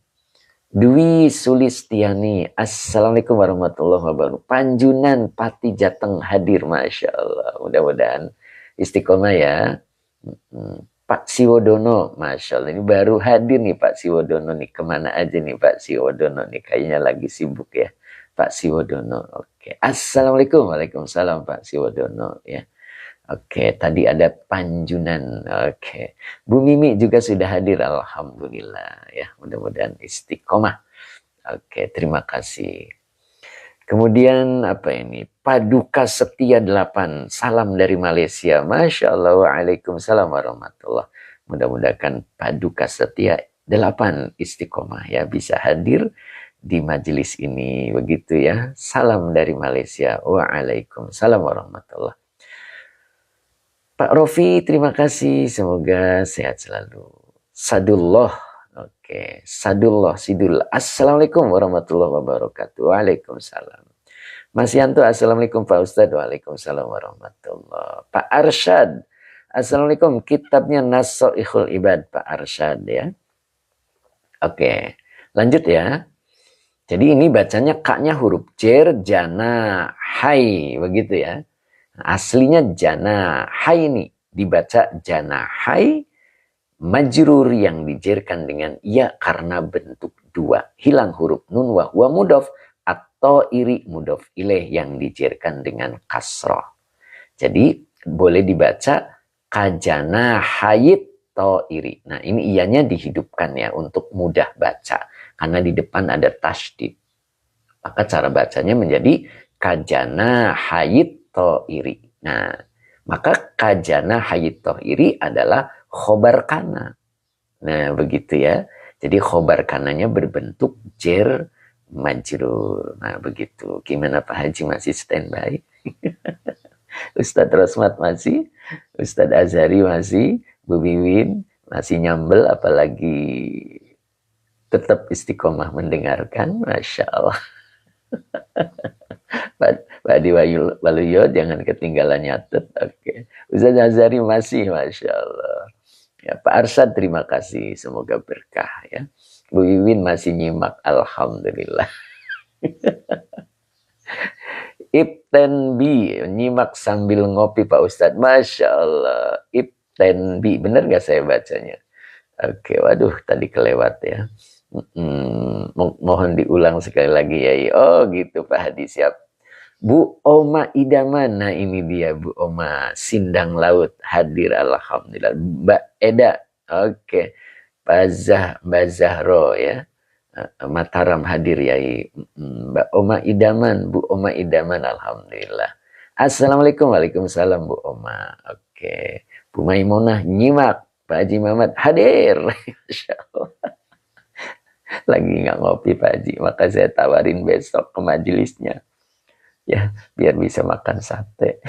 Dwi Sulistiani, Assalamualaikum warahmatullahi wabarakatuh. Panjunan Pati Jateng hadir, Masya Allah. Mudah-mudahan istiqomah ya. Pak Siwodono, Masya Allah. Ini baru hadir nih Pak Siwodono nih. Kemana aja nih Pak Siwodono nih. Kayaknya lagi sibuk ya. Pak Siwodono. Oke. Assalamualaikum. Waalaikumsalam Pak Siwodono ya. Oke, tadi ada Panjunan. Oke, Bu Mimi juga sudah hadir. Alhamdulillah ya. Mudah-mudahan istiqomah. Oke, terima kasih. Kemudian apa ini? Paduka Setia 8. Salam dari Malaysia. Masya Allah. Waalaikumsalam warahmatullah. Mudah-mudahan Paduka Setia 8 istiqomah ya bisa hadir di majelis ini. Begitu ya. Salam dari Malaysia. Waalaikumsalam warahmatullah. Pak Rofi, terima kasih. Semoga sehat selalu. Sadullah. Oke, Sadullah, Sidul. Assalamualaikum warahmatullahi wabarakatuh. Waalaikumsalam. Mas Yanto, Assalamualaikum Pak Ustadz. Waalaikumsalam warahmatullahi. Pak Arsyad, Assalamualaikum. Kitabnya Nasoihul Ibad, Pak Arsyad ya. Oke, lanjut ya. Jadi ini bacanya kaknya huruf jer, jana, hai, begitu ya. Aslinya jana, hai ini dibaca jana, hai. Majrur yang dijerkan dengan ya karena bentuk dua. Hilang huruf nun wa huwa mudhof atau iri mudhof ilaih yang dijerkan dengan kasroh. Jadi boleh dibaca kajana hayit to iri. Nah ini ianya dihidupkan ya untuk mudah baca. Karena di depan ada tasydid. Maka cara bacanya menjadi kajana hayit to iri. Nah maka kajana hayit to iri adalah khobar kana. Nah begitu ya. Jadi khobar kananya berbentuk jer majrur. Nah begitu. Gimana Pak Haji, masih standby? Ustadz Rosmat masih? Ustadz Azhari masih? Bu Wiwin masih nyambel, apalagi tetap istiqomah mendengarkan. Masya Allah. Pak Adi Waluyo jangan ketinggalan nyatet. Oke. Ustadz Azhari masih, Masya Allah. Ya, Pak Arsyad terima kasih, semoga berkah ya. Bu Iwin masih nyimak, alhamdulillah. Ibten bi, nyimak sambil ngopi Pak Ustadz, Masya Allah. Ibten bi, bener gak saya bacanya? Oke, waduh tadi kelewat ya. Mohon diulang sekali lagi ya. Oh gitu Pak Hadi, siap. Bu Oma Idaman, nah ini dia Bu Oma Sindang Laut hadir, alhamdulillah. Mbak Eda, oke. Mbak Zahro ya, Mataram hadir ya. Mbak Oma Idaman, Bu Oma Idaman, alhamdulillah. Assalamualaikum, waalaikumsalam Bu Oma. Oke, Bu Maimunah nyimak, Pak Haji Muhammad hadir. Masya Allah. Lagi nggak ngopi Pak Haji, maka saya tawarin besok ke majelisnya. Ya, biar bisa makan sate.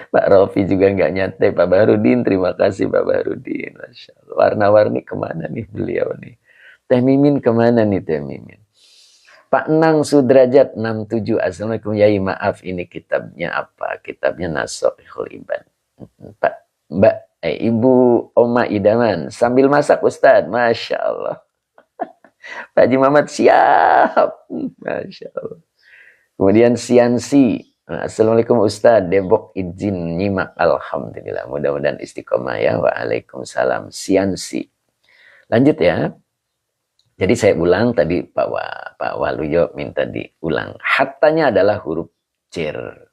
Pak Rofi juga nggak nyantai. Pak Bahrudin, terima kasih Pak Bahrudin. Masya Allah. Warna-warni kemana nih beliau nih? Teh Mimin kemana nih Teh Mimin? Pak Nang Sudrajat 67. Assalamualaikum Yai, maaf ini kitabnya apa? Kitabnya Nasoihul Ibad. Ibu Oma Idaman sambil masak Ustadz. Masya Allah. Pak Haji Muhammad siap. Masya Allah. Kemudian Siansi. Assalamualaikum Ustadz. Depok izin nyimak. Alhamdulillah. Mudah-mudahan istiqomah ya. Waalaikumsalam. Siansi. Lanjut ya. Jadi saya ulang tadi Pak Waluyo minta diulang. Hatanya adalah huruf jer.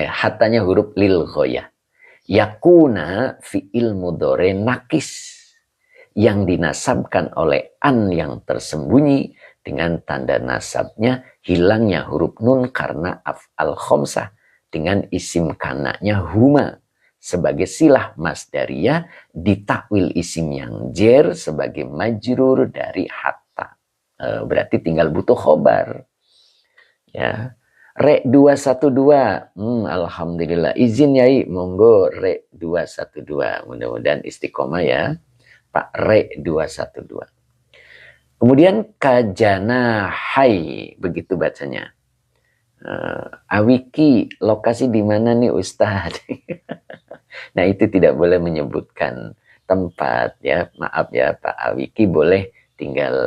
Hatanya huruf lil ghoyah. Yakuna fi'il mudhore nakis. Yang dinasabkan oleh an yang tersembunyi dengan tanda nasabnya hilangnya huruf nun karena af'al khomsah dengan isim kanaknya huma sebagai silah masdariyah, ditakwil isim yang jer sebagai majrur dari hatta. Berarti tinggal butuh khobar. Ya. Re 212. Alhamdulillah. Izin Yai, monggo Re 212. Mudah-mudahan istiqomah ya. Pak Re 212. Kemudian kajana hai, begitu bacanya. Awiki, lokasi di mana nih Ustaz? Nah itu tidak boleh menyebutkan tempat ya. Maaf ya Pak Awiki, boleh tinggal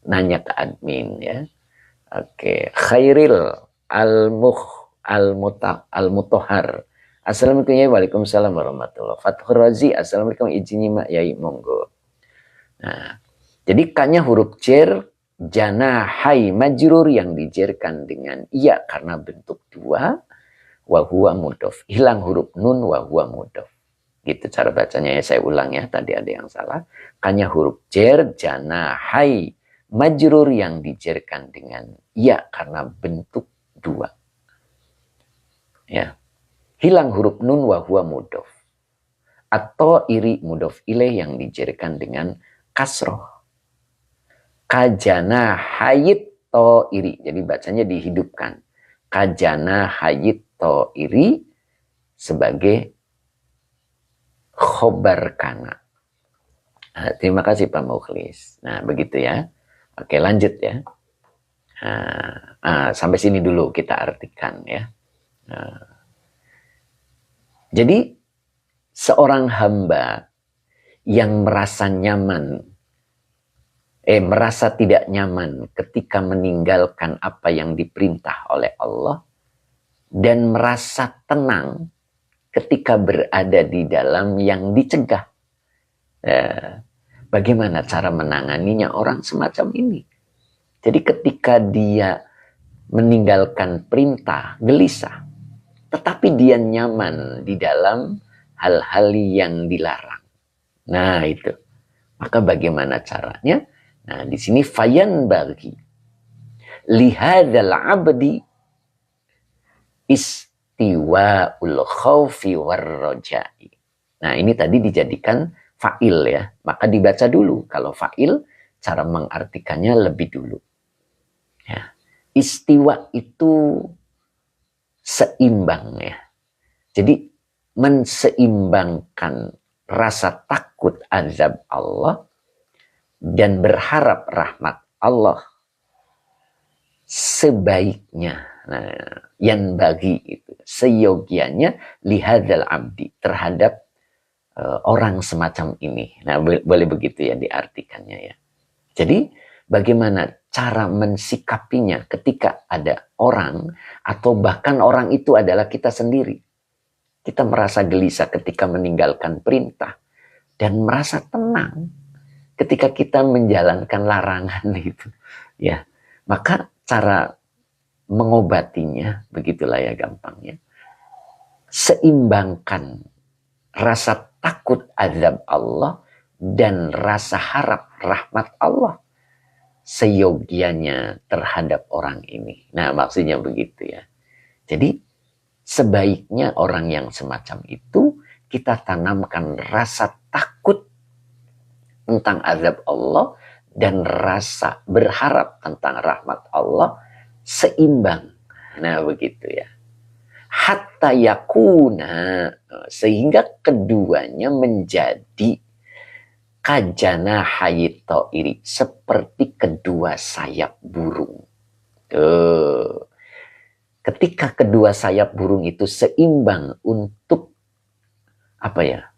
nanya ke admin ya. Oke, Khairil al-Mutohar. Assalamualaikum ya, waalaikumsalam warahmatullahi wabarakatuh. Fathur Razi, assalamualaikum izin nyimak yai, monggo. Nah, jadi K-nya huruf jer, janahai majrur yang dijerkan dengan iya karena bentuk dua, wa huwa mudhof. Hilang huruf nun wa huwa mudhof. Gitu cara bacanya ya, saya ulang ya, tadi ada yang salah. Hanya huruf jer, janahai majrur yang dijerkan dengan iya karena bentuk dua. Ya. Hilang huruf nun wa huwa mudhof. Atau iri mudhof ilaih yang dijerkan dengan kasroh. Kajana hayit to iri. Jadi bacanya dihidupkan. Kajana hayit to iri sebagai khobar kana. Nah, terima kasih Pak Mukhlis. Nah, begitu ya. Oke, lanjut ya. Sampai sini dulu kita artikan ya. Jadi, seorang hamba yang merasa nyaman, merasa tidak nyaman ketika meninggalkan apa yang diperintah oleh Allah, dan merasa tenang ketika berada di dalam yang dicegah. Bagaimana cara menanganinya orang semacam ini? Jadi ketika dia meninggalkan perintah, gelisah, tetapi dia nyaman di dalam hal-hal yang dilarang. Nah itu. Maka bagaimana caranya? Nah di sini fayan bagi lihadal abdi istiwa'ul khawfi warrojai. Nah ini tadi dijadikan fa'il ya. Maka dibaca dulu. Kalau fa'il, cara mengartikannya lebih dulu. Ya. Istiwa itu seimbang ya. Jadi menseimbangkan rasa takut azab Allah dan berharap rahmat Allah sebaiknya. Nah, yang bagi itu seyogianya lihadzal abdi terhadap orang semacam ini. Nah, boleh begitu ya diartikannya ya. Jadi bagaimana cara mensikapinya ketika ada orang atau bahkan orang itu adalah kita sendiri. Kita merasa gelisah ketika meninggalkan perintah dan merasa tenang ketika kita menjalankan larangan itu. Ya, maka cara mengobatinya begitulah ya gampangnya. Seimbangkan rasa takut azab Allah dan rasa harap rahmat Allah seyogianya terhadap orang ini. Nah, maksudnya begitu ya. Jadi sebaiknya orang yang semacam itu kita tanamkan rasa takut tentang azab Allah dan rasa berharap tentang rahmat Allah seimbang. Nah begitu ya. Hatta yakuna, sehingga keduanya menjadi kajana hayito iri, seperti kedua sayap burung. Tuh. Ketika kedua sayap burung itu seimbang untuk apa ya?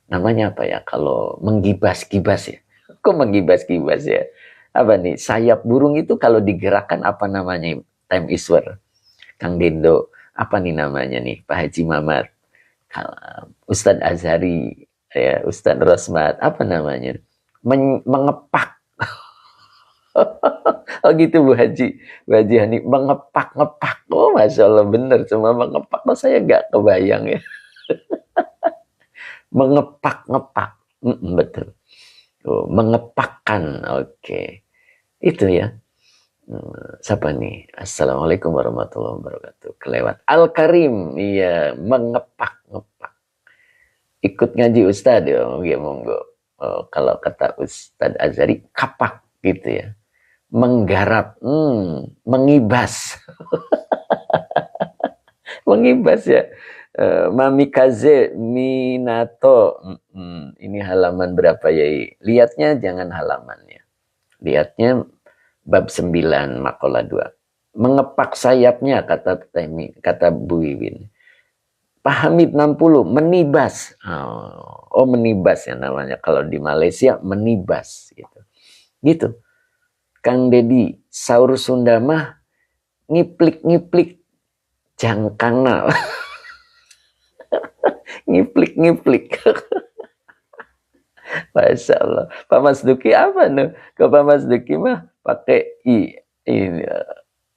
Namanya apa ya? Kalau menggibas-gibas ya. Kok menggibas-gibas ya? Apa nih? Sayap burung itu kalau digerakkan apa namanya? Time Iswar. Kang Dendo. Apa nih namanya nih? Pak Haji Mamat. Ustadz Azhari. Ya, Ustadz Rosmat. Apa namanya? Mengepak. Oh gitu Bu Haji. Bu Haji Hani. Mengepak-ngepak. Oh Masya Allah bener. Cuma mengepak. Oh saya gak kebayang ya. Mengepak-ngepak. Betul. Oh, mengepakkan. Oke. Itu ya. Siapa nih? Assalamualaikum warahmatullahi wabarakatuh. Kelewat. Al-Karim. Iya. Mengepak-ngepak. Ikut ngaji Ustadz ya. Monggo. Oh, kalau kata Ustadz Azhari. Kapak gitu ya. Menggarap. Mengibas. Mengibas ya. Mamikaze Minato. Ini halaman berapa ya? Lihatnya jangan halamannya. Lihatnya bab 9 makalah 2. Mengepak sayapnya kata Bu Iwin. Pak Hamid 60 menibas. Oh menibas ya namanya. Kalau di Malaysia menibas gitu. Gitu. Kang Dedi Saur Sunda mah ngiplik-ngiplik jangkangna. Ngiplik-ngiplik. Masya Allah. Pak Mas Duki apa nih? Ke Pak Mas Duki mah pakai ini.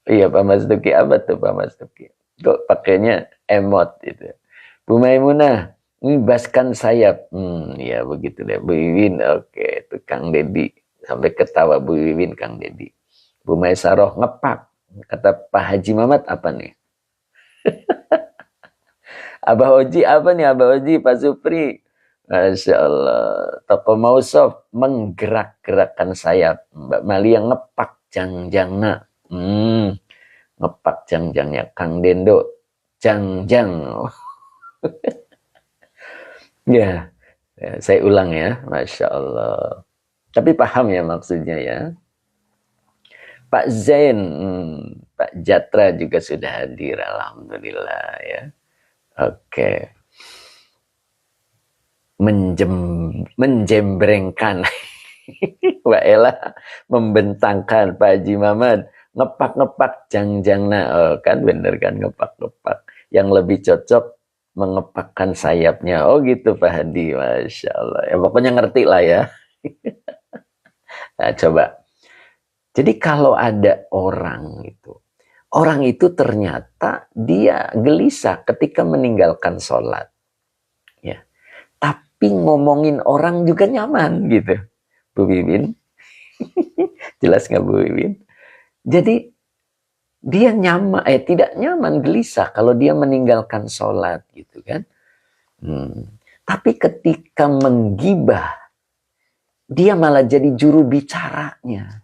Iya Pak Mas Duki, apa tuh Pak Mas Duki? Kok pakainya emot itu? Bu Maimunah, ini baskan sayap. Ya begitu deh. Bu Wiwin, oke. Itu Kang Dedi. Sampai ketawa Bu Wiwin, Kang Dedi. Bu Maisaroh ngepak. Kata Pak Haji Mamat apa nih? Abah Oji apa nih Abah Oji, Pak Supri? Masya Allah. Toko Mausof menggerak-gerakkan sayap. Mbak Malia ngepak jangjangna. Ngepak jangjangnya. Kang Dendo jangjang. Ya, saya ulang ya. Masya Allah. Tapi paham ya maksudnya ya. Pak Zain, Pak Jatra juga sudah hadir. Alhamdulillah ya. Oke. Menjembrengkan. Mbak Ella membentangkan Pak Haji Mamat ngepak-ngepak jangjangna. Oh, kan bener kan ngepak-ngepak. Yang lebih cocok mengepakkan sayapnya. Oh gitu Pak Hadi. Masya Allah. Ya pokoknya ngerti lah ya. Nah, coba. Jadi kalau ada orang itu ternyata dia gelisah ketika meninggalkan sholat. Ya. Tapi ngomongin orang juga nyaman gitu. Bu Wiwin. Jelas nggak Bu Wiwin? Jadi dia tidak nyaman, gelisah kalau dia meninggalkan sholat gitu kan. Tapi ketika menggibah, dia malah jadi juru bicaranya.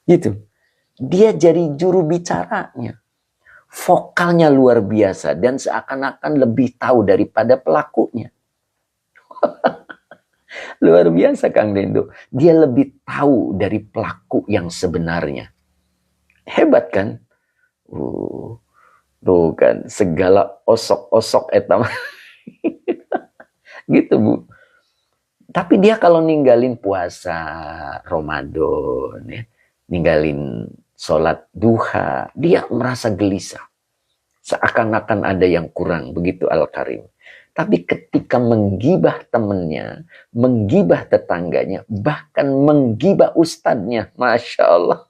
Gitu. Dia jadi juru bicaranya. Vokalnya luar biasa dan seakan-akan lebih tahu daripada pelakunya. Luar biasa Kang Dendo. Dia lebih tahu dari pelaku yang sebenarnya. Hebat kan? Tuh kan, segala osok-osok etam. Gitu Bu. Tapi dia kalau ninggalin puasa Ramadan, ya, ninggalin sholat duha, dia merasa gelisah. Seakan-akan ada yang kurang, begitu Al-Karim. Tapi ketika menggibah temannya, menggibah tetangganya, bahkan menggibah ustadznya, Masya Allah.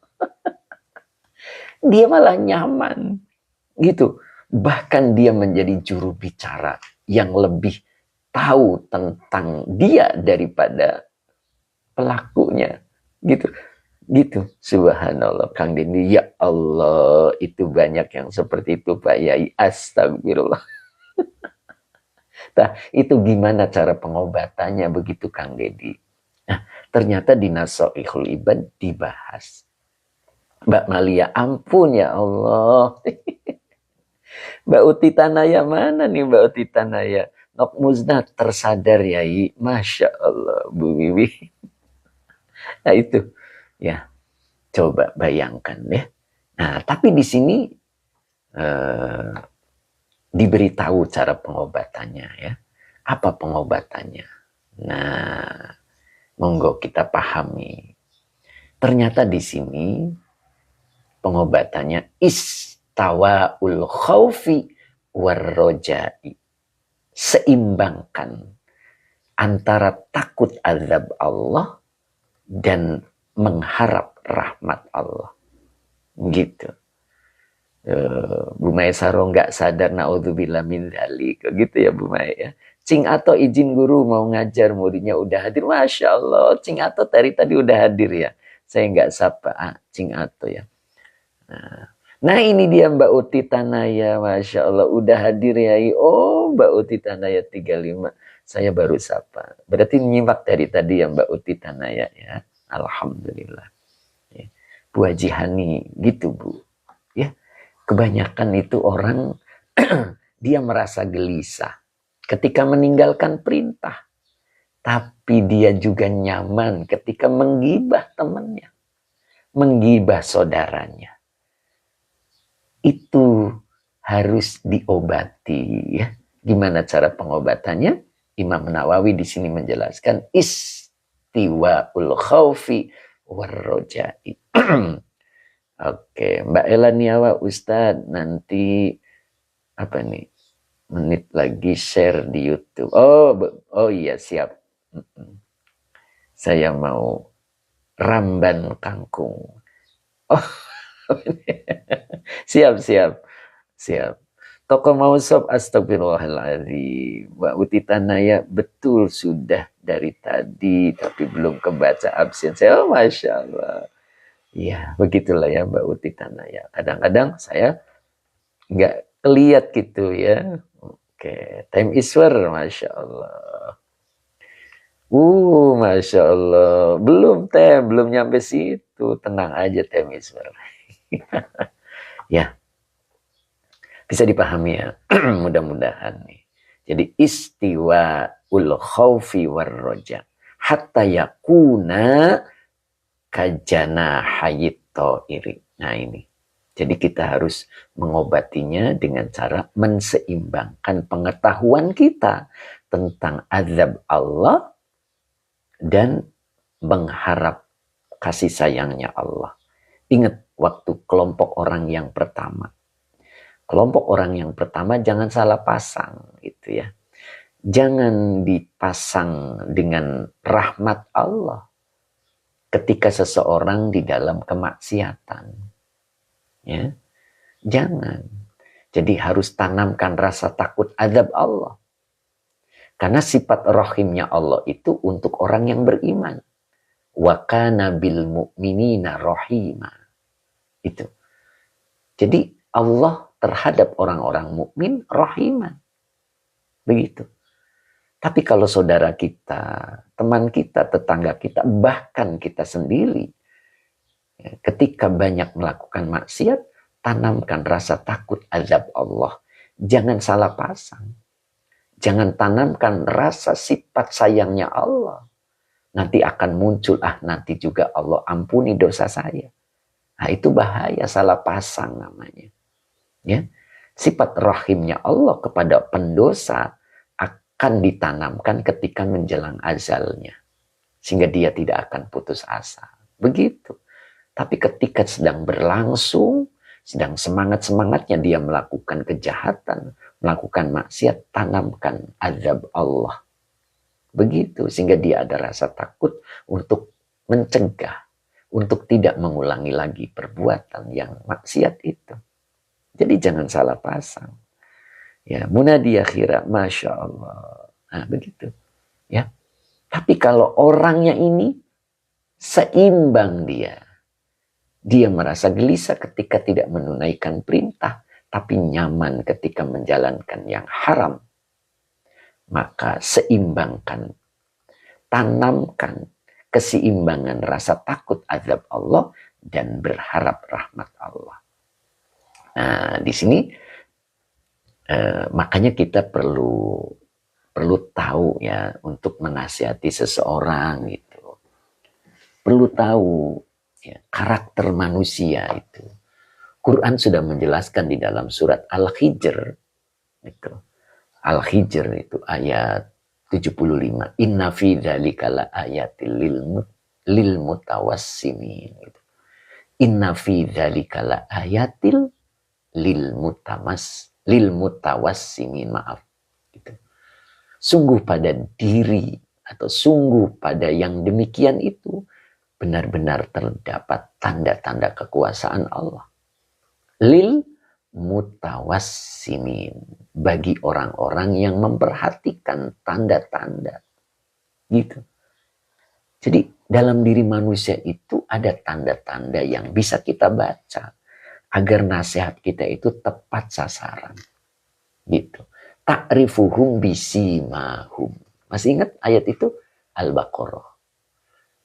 Dia malah nyaman. Gitu. Bahkan dia menjadi juru bicara yang lebih tahu tentang dia daripada pelakunya. Gitu. Subhanallah Kang Dendi. Ya Allah, itu banyak yang seperti itu Pak Yai. Astagfirullah. Nah, itu gimana cara pengobatannya begitu Kang Dedi? Nah, ternyata di Nasoihul Ibad dibahas. Mbak Malia, ampun ya Allah. Mbak Uti Tanaya mana nih Mbak Uti Tanaya? Nok Muzna tersadar Yai. Masya Allah Bu Wiwi. Nah itu ya, coba bayangkan ya. Nah tapi di sini diberitahu cara pengobatannya ya. Apa pengobatannya? Nah, monggo kita pahami. Ternyata di sini pengobatannya istawaul khaufi warrojai. Seimbangkan antara takut azab Allah dan mengharap rahmat Allah. Gitu. Bu Maya Saro nggak sadar naudzubillah min dzalik. Gitu ya Bu Maya ya. Cing Ato izin guru mau ngajar, muridnya udah hadir. Masya Allah, Cing Ato tadi udah hadir ya. Saya nggak sapa Cing Ato ya. Nah ini dia Mbak Uti Tanaya, Masya Allah udah hadir ya. Oh Mbak Uti Tanaya 35. Saya baru sapa. Berarti nyimak dari tadi ya Mbak Uti Tanaya ya. Alhamdulillah. Ya. Bu Haji Hani gitu Bu. Ya. Kebanyakan itu orang dia merasa gelisah ketika meninggalkan perintah. Tapi dia juga nyaman ketika menggibah temannya. Menggibah saudaranya. Itu harus diobati ya. Gimana cara pengobatannya? Imam Nawawi di sini menjelaskan istiwaul khaufi warrojai. Oke, Mbak Ella Niawa Ustadz nanti apa nih? Menit lagi share di YouTube. Oh iya siap. Saya mau Ramban kangkung. Oh, siap, siap, siap. Toko mausop astagfirullahaladzim. Mbak Uti Tanaya betul sudah dari tadi tapi belum kebaca absen saya. Oh, Masya Allah. Ya, begitulah ya Mbak Uti Tanaya. Kadang-kadang saya nggak keliat gitu ya. Oke, time iswar, Masya Allah. Masya Allah. Belum belum nyampe situ. Tenang aja tem iswar. Ya, bisa dipahami ya. Mudah-mudahan nih. Jadi istiwa ul khawfi war roja. Hatta yakuna kajana hayito iri. Nah ini. Jadi kita harus mengobatinya dengan cara menseimbangkan pengetahuan kita tentang azab Allah dan mengharap kasih sayangnya Allah. Ingat waktu kelompok orang yang pertama. Kelompok orang yang pertama jangan salah pasang gitu ya. Jangan dipasang dengan rahmat Allah ketika seseorang di dalam kemaksiatan. Ya, jangan. Jadi harus tanamkan rasa takut azab Allah. Karena sifat rahimnya Allah itu untuk orang yang beriman. Wa kana bil mu'minina rahima. Itu. Jadi Allah terhadap orang-orang mukmin rahimah. Begitu. Tapi kalau saudara kita, teman kita, tetangga kita, bahkan kita sendiri, ketika banyak melakukan maksiat, tanamkan rasa takut azab Allah. Jangan salah pasang. Jangan tanamkan rasa sifat sayangnya Allah. Nanti akan muncul, nanti juga Allah ampuni dosa saya. Nah itu bahaya, salah pasang namanya. Ya, sifat rahimnya Allah kepada pendosa akan ditanamkan ketika menjelang ajalnya. Sehingga dia tidak akan putus asa. Begitu. Tapi ketika sedang berlangsung, sedang semangat-semangatnya dia melakukan kejahatan, melakukan maksiat, tanamkan azab Allah. Begitu, sehingga dia ada rasa takut untuk mencegah, untuk tidak mengulangi lagi perbuatan yang maksiat itu. Jadi jangan salah pasang. Ya, munadi akhirah, Masya Allah. Nah, begitu. Ya. Tapi kalau orangnya ini seimbang dia merasa gelisah ketika tidak menunaikan perintah, tapi nyaman ketika menjalankan yang haram. Maka seimbangkan, tanamkan keseimbangan rasa takut azab Allah dan berharap rahmat Allah. Nah, di sini makanya kita perlu tahu ya untuk menasihati seseorang gitu. Perlu tahu ya, karakter manusia itu. Quran sudah menjelaskan di dalam surat Al-Hijr itu. Al-Hijr itu ayat 75. Inna fi dzalika la ayatil lil mutawassimin gitu. Inna fi dzalika la ayatil lil mutawassimin, maaf gitu. Sungguh pada diri atau sungguh pada yang demikian itu benar-benar terdapat tanda-tanda kekuasaan Allah. Lil mutawassimin, bagi orang-orang yang memperhatikan tanda-tanda. Gitu. Jadi dalam diri manusia itu ada tanda-tanda yang bisa kita baca agar nasihat kita itu tepat sasaran. Gitu. Ta'rifuhum bisimahum. Masih ingat ayat itu? Al-Baqarah.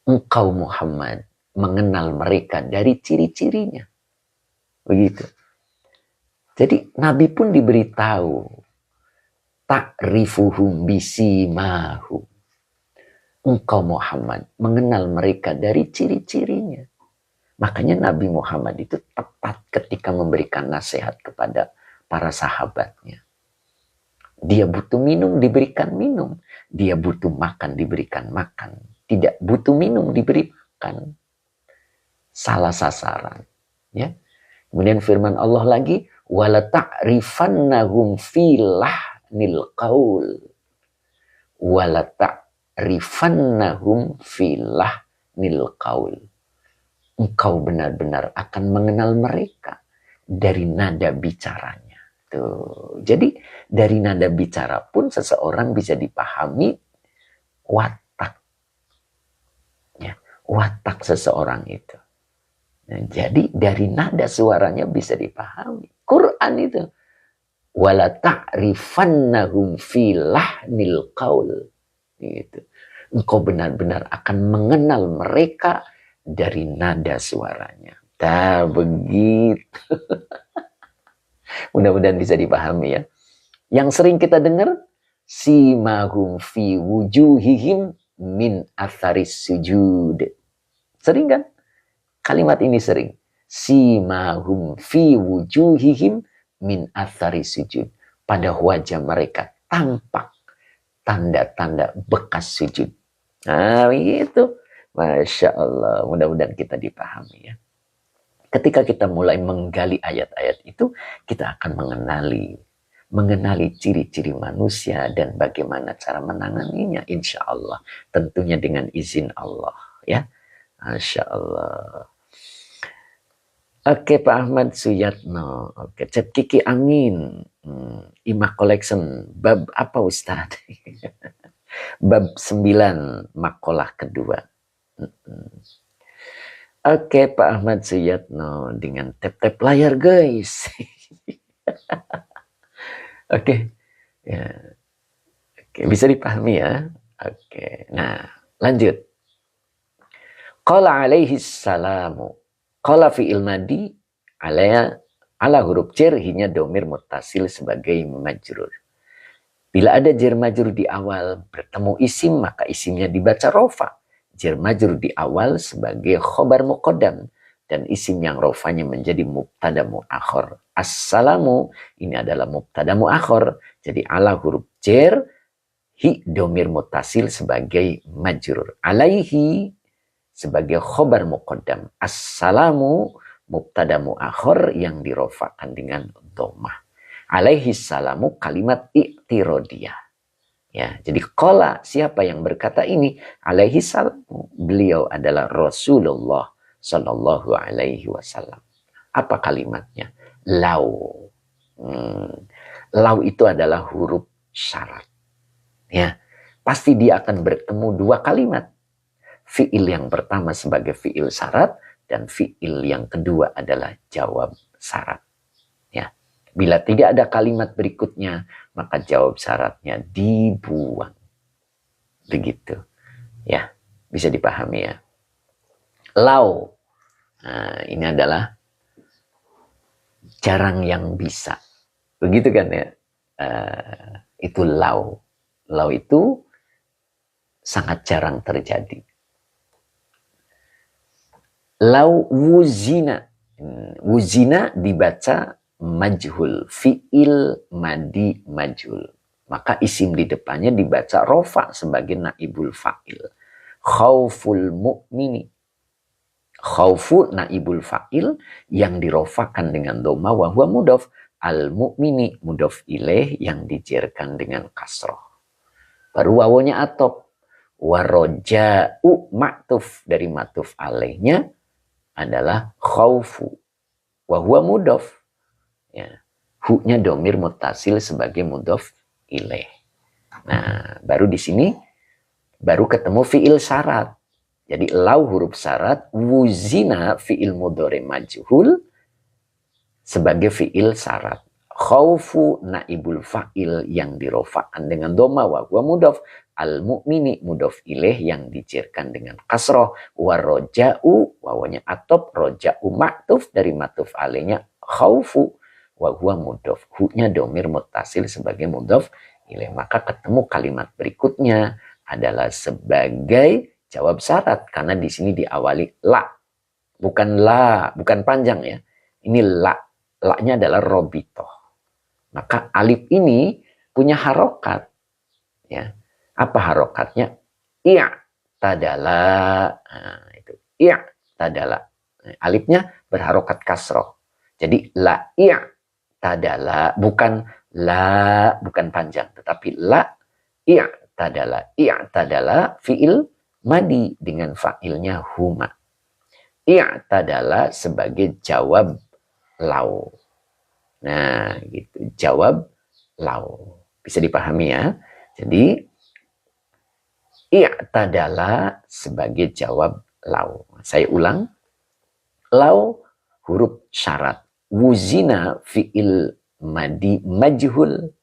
Engkau Muhammad mengenal mereka dari ciri-cirinya. Begitu. Jadi Nabi pun diberitahu. Ta'rifuhum bisimahum. Engkau Muhammad mengenal mereka dari ciri-cirinya. Makanya Nabi Muhammad itu tepat ketika memberikan nasihat kepada para sahabatnya. Dia butuh minum, diberikan minum. Dia butuh makan, diberikan makan. Tidak butuh minum, diberikan. Salah sasaran. Ya. Kemudian firman Allah lagi, wala ta'rifannahum filahnil qaul. Wala ta'rifannahum lahnil qaul. Engkau benar-benar akan mengenal mereka dari nada bicaranya. Tuh. Jadi dari nada bicara pun seseorang bisa dipahami watak. Ya, watak seseorang itu. Nah, jadi dari nada suaranya bisa dipahami. Quran itu. Wala ta'rifannahum fi lahnil qaul. Gitu. Engkau benar-benar akan mengenal mereka dari nada suaranya. Nah, begitu. Mudah-mudahan bisa dipahami ya. Yang sering kita dengar, simahum fi wujuhihim min atharis sujud. Sering kan? Kalimat ini sering. Simahum fi wujuhihim min atharis sujud. Pada wajah mereka tampak tanda-tanda bekas sujud. Nah, begitu. Masya Allah, mudah-mudahan kita dipahami ya. Ketika kita mulai menggali ayat-ayat itu, kita akan mengenali ciri-ciri manusia dan bagaimana cara menanganinya, insya Allah. Tentunya dengan izin Allah ya. Masya Allah. Oke Pak Ahmad Suyatno. Oke, Cep Kiki Amin. Imah Collection. Bab apa Ustaz? Bab 9, makalah kedua. Oke Pak Ahmad Suyatno dengan tap-tap layar guys. Oke. Ya. Oke, bisa dipahami ya. Oke. Nah, lanjut. Qala alaihi salamu. Qala fi'il madi ala huruf jar hinya domir muttasil sebagai majrur. Bila ada jar majrur di awal bertemu isim, maka isimnya dibaca rofa. Jar majrur di awal sebagai khobar muqaddam dan isim yang rofanya menjadi mubtada muakhir. Assalamu ini adalah mubtada muakhir. Jadi ala huruf jar hi domir muttasil sebagai majrur. Alaihi sebagai khobar muqaddam. Assalamu mubtada muakhir yang dirofakan dengan dhammah. Alaihi salamu kalimat i'tirodiyah. Ya, jadi qala siapa yang berkata ini? Alaihi salamu. Beliau adalah Rasulullah sallallahu alaihi wasallam. Apa kalimatnya? Lau. Lau itu adalah huruf syarat. Ya, pasti dia akan bertemu dua kalimat. Fi'il yang pertama sebagai fi'il syarat dan fi'il yang kedua adalah jawab syarat. Ya. Bila tidak ada kalimat berikutnya, maka jawab syaratnya dibuang. Begitu. Ya, bisa dipahami ya. Lau. Nah, ini adalah jarang yang bisa. Begitu kan ya. Itu lau. Lau itu sangat jarang terjadi. Lau wuzina. Wuzina dibaca majhul. Fi'il madi majhul. Maka isim di depannya dibaca rofa sebagai naibul fa'il. Khauful mu'mini. Khaufu naibul fa'il yang dirofakan dengan dhamma wa huwa mudhaf. Al-mu'mini mudhaf ilaih yang dijerkan dengan kasroh. Baru wawunya atop. Waroja'u ma'tuf dari ma'tuf alaihnya adalah khaufu. Wa huwa mudhaf. Ya. Hu-nya domir muttasil sebagai mudhaf ilaih. Nah, baru di sini baru ketemu fi'il syarat. Jadi lau huruf syarat, wuzina fi'il mudhari majhul sebagai fi'il syarat. Khaufu naibul fa'il yang dirofakan dengan dhamma wa huwa mudhaf. Al-mu'mini mudhaf ilaih yang dijerkan dengan kasroh. Waroja'u wawanya atop, roja'u ma'tuf dari ma'tuf alaihnya khaufu wa huwa mudhaf. Hu-nya domir muttasil sebagai mudhaf ilaih. Maka ketemu kalimat berikutnya adalah sebagai jawab syarat karena di sini diawali la. Bukan la, bukan panjang ya. Ini la. La-nya adalah robitoh. Maka alif ini punya harokat. Ya. Apa harokatnya? Iya tadala. Nah, itu. Iya tadala. Nah, alifnya berharokat kasroh. Jadi la iya tadala. Bukan la, bukan panjang. Tetapi la iya tadala. Iya tadala fi'il madi dengan fa'ilnya huma. I'tadala sebagai jawab lau. Nah, gitu. Jawab lau. Bisa dipahami ya? Jadi, i'tadala sebagai jawab lau. Saya ulang. Lau huruf syarat. Wuzina fi'il madi majhul.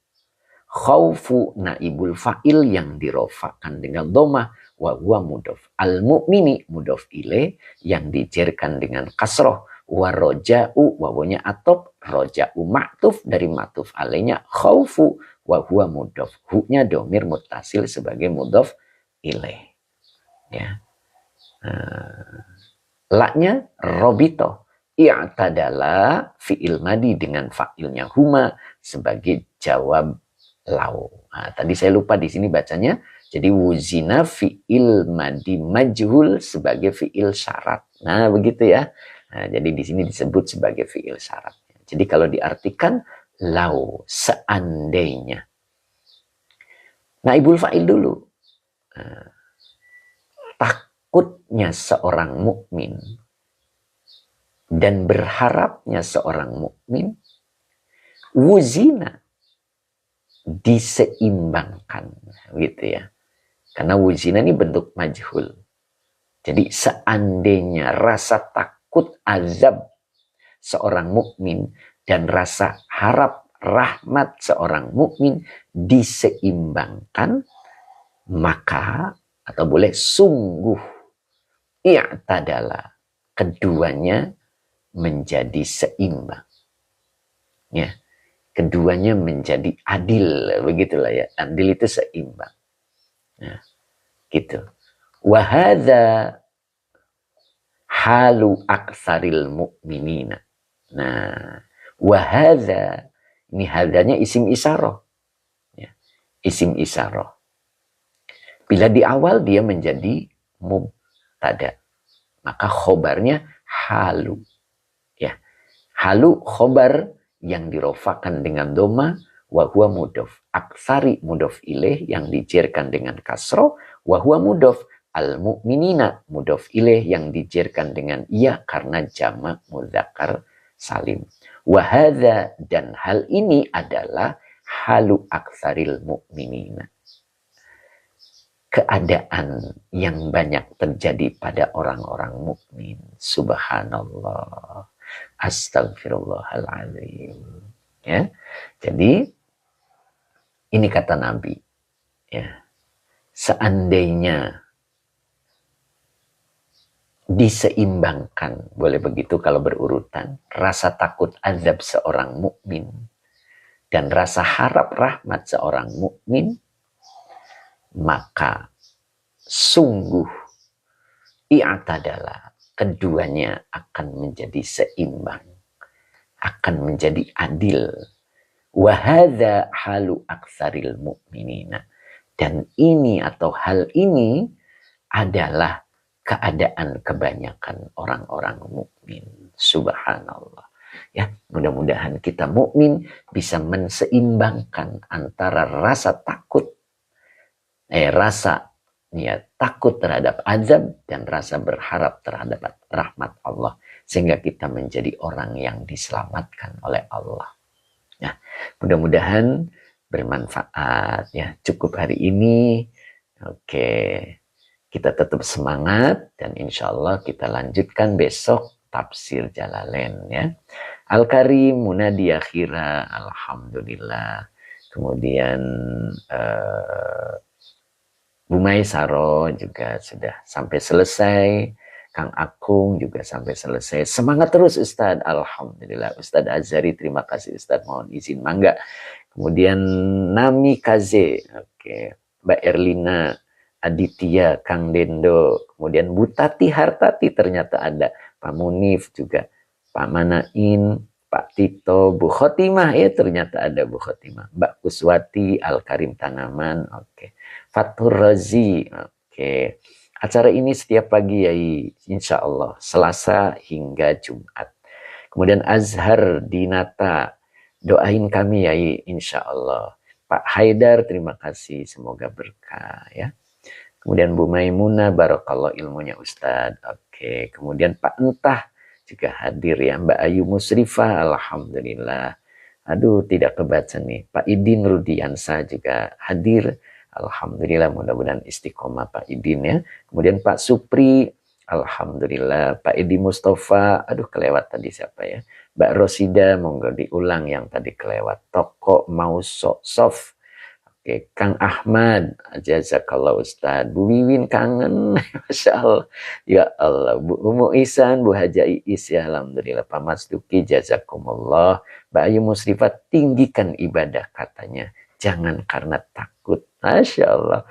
Khaufu naibul fa'il yang dirofakan dengan domah. Wa huwa mudof. Al-mu'mini mudof ilaih yang dijerkan dengan kasroh. Wa roja'u wawunya atop. Roja'u ma'tuf dari ma'tuf alaihnya. Khaufu wa huwa mudof. Hu-nya domir mutasil sebagai mudof ilaih. Ya. La-nya robito. I'tadala fi'il madi dengan fa'ilnya huma sebagai jawab lau. Nah, tadi saya lupa di sini bacanya. Jadi wuzina fi'il madi majhul sebagai fi'il syarat. Nah, begitu ya. Nah, jadi di sini disebut sebagai fi'il syarat. Jadi kalau diartikan lau seandainya. Naibul fa'il dulu. Takutnya seorang mukmin dan berharapnya seorang mukmin wuzina diseimbangkan, gitu ya. Karena wuzina ini bentuk majhul. Jadi seandainya rasa takut azab seorang mukmin dan rasa harap rahmat seorang mukmin diseimbangkan, maka atau boleh sungguh i'tadala keduanya menjadi seimbang. Ya. Keduanya menjadi adil, begitulah ya. Adil itu seimbang. Nah, gitu. Wa hadza halu aktsaril mu'minina. Nah, wa hadza ini hadanya isim isyarah. Ya, isim isyarah. Bila di awal dia menjadi mubtada, maka khobarnya halu. Ya. Halu khobar yang dirofakan dengan doma, wa huwa mudof. Aksari mudof ilaih yang dijerkan dengan kasro, wa huwa mudof. Al-mu'minina mudof ilaih yang dijerkan dengan iya karena jamak mudzakkar salim. Wa hadza dan hal ini adalah halu aksaril mu'minina. Keadaan yang banyak terjadi pada orang-orang mukmin. Subhanallah. Astagfirullahaladzim. Ya, jadi ini kata Nabi. Ya, seandainya diseimbangkan, boleh begitu kalau berurutan, rasa takut azab seorang mukmin dan rasa harap rahmat seorang mukmin, maka sungguh i'tadala keduanya akan menjadi seimbang, akan menjadi adil. Wa hadza halu aktsaril mu'minina. Dan ini atau hal ini adalah keadaan kebanyakan orang-orang mukmin. Subhanallah. Ya, mudah-mudahan kita mukmin bisa menseimbangkan antara rasa takut, rasa takut terhadap azab dan rasa berharap terhadap rahmat Allah, sehingga kita menjadi orang yang diselamatkan oleh Allah. Nah, mudah-mudahan bermanfaat ya. Cukup hari ini. Oke, kita tetap semangat dan insya Allah kita lanjutkan besok tafsir Jalalain ya. Al-Karim munadi akhira, alhamdulillah. Kemudian Bu Maisaro juga sudah sampai selesai. Kang Akung juga sampai selesai. Semangat terus Ustadz. Alhamdulillah. Ustadz Azhari, terima kasih Ustadz. Mohon izin mangga. Kemudian Nami Kaze. Oke. Mbak Erlina, Aditya, Kang Dendo. Kemudian Bu Tati Hartati ternyata ada. Pak Munif juga. Pak Manain, Pak Tito, Bu Khotimah. Ya ternyata ada Bu Khotimah. Mbak Kuswati, Al-Karim Tanaman. Oke. Fathur Razi. Oke. Acara ini setiap pagi ya, insya Allah. Selasa hingga Jumat. Kemudian Azhar Dinata. Doain kami ya, insya Allah. Pak Haidar, terima kasih. Semoga berkah ya. Kemudian Bu Maimunah, barakallah ilmunya Ustadz. Oke, kemudian Pak Entah juga hadir ya. Mbak Ayu Musrifah, alhamdulillah. Aduh, tidak kebaca nih. Pak Idin Rudiansa juga hadir. Alhamdulillah, mudah-mudahan istiqomah Pak Idin ya. Kemudian Pak Supri, alhamdulillah. Pak Edi Mustafa, aduh kelewat tadi siapa ya. Mbak Rosida, monggo diulang yang tadi kelewat. Toko Sof. Oke, Kang Ahmad, jazakallah Ustaz. Bu Wiwin kangen, Masya Allah. Ya Allah, Bu Umu Isan, Bu Haja Iis, ya Alhamdulillah. Pak Mas Duki, jazakumullah. Mbak Ayu Musrifat, tinggikan ibadah katanya. Jangan karena takut. Masya Allah.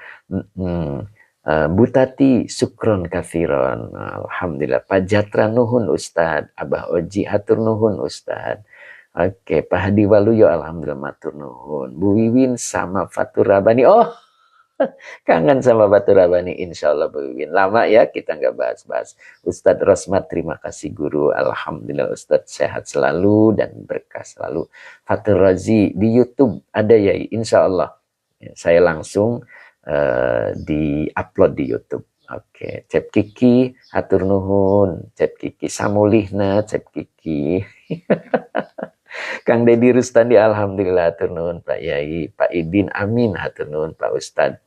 Bu Tati, sukron kafiron. Alhamdulillah. Pak Jatra Nuhun Ustaz. Abah Oji, hatur Nuhun Ustaz. Oke, Pak Hadi Waluyo, alhamdulillah matur nuhun. Bu Wiwin sama Fatur Rabani. Oh, kangen sama Fatur Rabani, insya Allah Bu Wiwin. Lama ya kita nggak bahas-bahas. Ustadz Rosmat, terima kasih guru. Alhamdulillah Ustadz sehat selalu dan berkah selalu. Fatur Razi di YouTube ada ya, insya Allah. Saya langsung di-upload di YouTube. Oke, Cep Kiki, hatur nuhun. Cep Kiki Samulihna, Cep Kiki. Kang Deddy Rustandi, alhamdulillah, hatur nuhun Pak Yai. Pak Idin, amin, hatur nuhun Pak Ustad.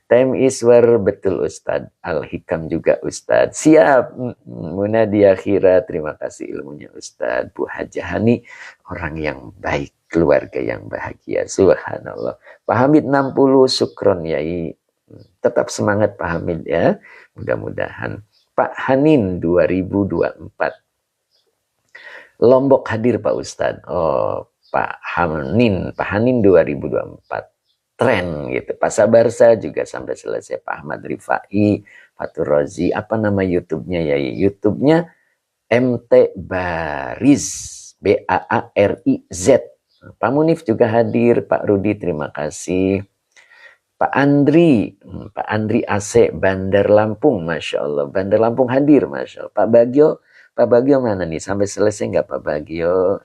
Time Iswar, betul Ustad. Al-Hikam juga Ustad. Siap. Munadia Khira, terima kasih ilmunya Ustad. Bu Hajahani, orang yang baik, keluarga yang bahagia. Subhanallah. Pak Hamid 60, syukron Yai. Tetap semangat Pak Hamid ya. Mudah-mudahan. Pak Hanin 2024. Lombok hadir Pak Ustadz. Oh, Pak Hanin 2024. Tren gitu. Pak Sabarsa juga sampai selesai. Pak Ahmad Rifai, Fatur Rozi. Apa nama YouTube-nya ya? YouTube-nya MT Bariz. BAARIZ. Pak Munif juga hadir. Pak Rudi, terima kasih. Pak Andri AC Bandar Lampung, Masya Allah. Bandar Lampung hadir, Masya Allah. Pak Bagio mana nih? Sampai selesai nggak Pak Bagio?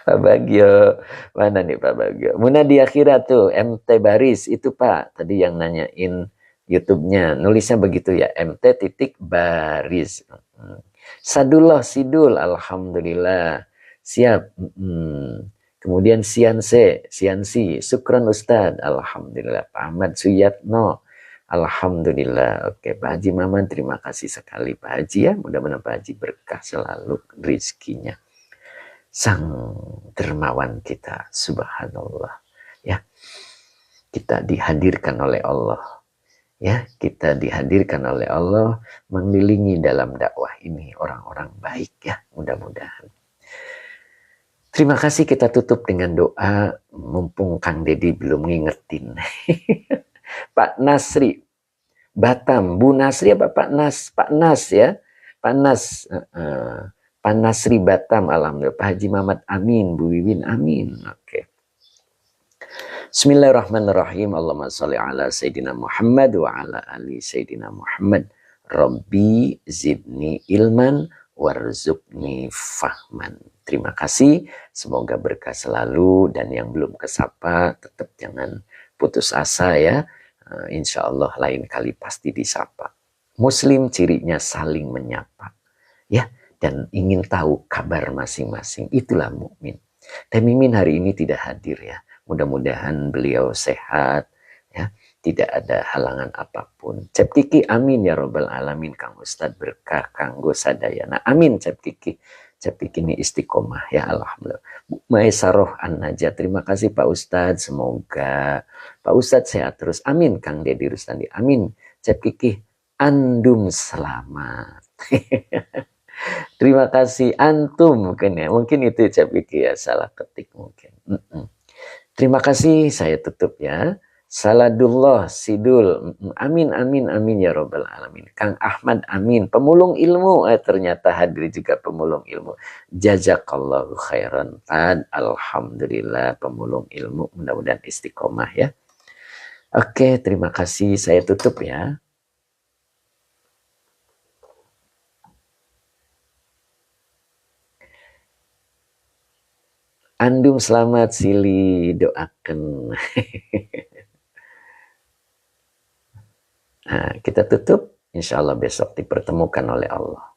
Pak Bagio, mana nih Pak Bagio? Muna di akhirat tuh, MT Baris, itu Pak. Tadi yang nanyain YouTube-nya, nulisnya begitu ya, MT titik Baris. Sadullah Sidul, alhamdulillah. Siap. Kemudian Siansi, Sukron Ustadz, alhamdulillah. Pak Ahmad Suyatno, alhamdulillah. Oke, Pak Haji Maman, terima kasih sekali Pak Haji ya. Mudah-mudahan Pak Haji berkah selalu rezekinya. Sang dermawan kita, subhanallah. Ya, kita dihadirkan oleh Allah. Ya, kita dihadirkan oleh Allah mengelilingi dalam dakwah ini orang-orang baik ya, mudah-mudahan. Terima kasih, kita tutup dengan doa, mumpung Kang Deddy belum ngingetin. Pak Nasri, Batam. Bu Nasri apa Pak Nas? Pak Nas ya. Pak Nas. Pak Nasri Batam, alhamdulillah. Pak Haji Mamat, amin. Bu Wiwin, amin. Oke. Bismillahirrahmanirrahim. Allahumma sholli ala Sayyidina Muhammad wa ala ali Sayyidina Muhammad. Rabbi zidni ilman warzuqni fahman. Terima kasih, semoga berkah selalu, dan yang belum kesapa tetap jangan putus asa ya. Insya Allah lain kali pasti disapa. Muslim cirinya saling menyapa ya, dan ingin tahu kabar masing-masing, itulah mukmin. Teh Mimin hari ini tidak hadir ya, mudah-mudahan beliau sehat ya, tidak ada halangan apapun. Cep Kiki, amin ya robbal alamin. Kang Ustadz berkah, kanggo sadayana, amin. Cep Kiki ini istiqomah ya, alhamdulillah. Bu Maesaroh An-Najah, terima kasih Pak Ustadz, semoga Pak Ustadz sehat terus, amin. Kang Deddy Rustandi, amin. Cep Kiki, andum selamat. Terima kasih, antum mungkin ya, mungkin itu Cep Kiki ya, salah ketik mungkin. Terima kasih, saya tutup ya. Saladullah Sidul, amin amin amin ya robbal alamin. Kang Ahmad, amin. Pemulung ilmu, ternyata hadir juga pemulung ilmu. Jazakallahu khairan. Alhamdulillah pemulung ilmu, mudah-mudahan istiqomah ya. Oke, terima kasih, saya tutup ya. Andum selamat, Sili doakan. Nah, kita tutup. Insya Allah besok dipertemukan oleh Allah.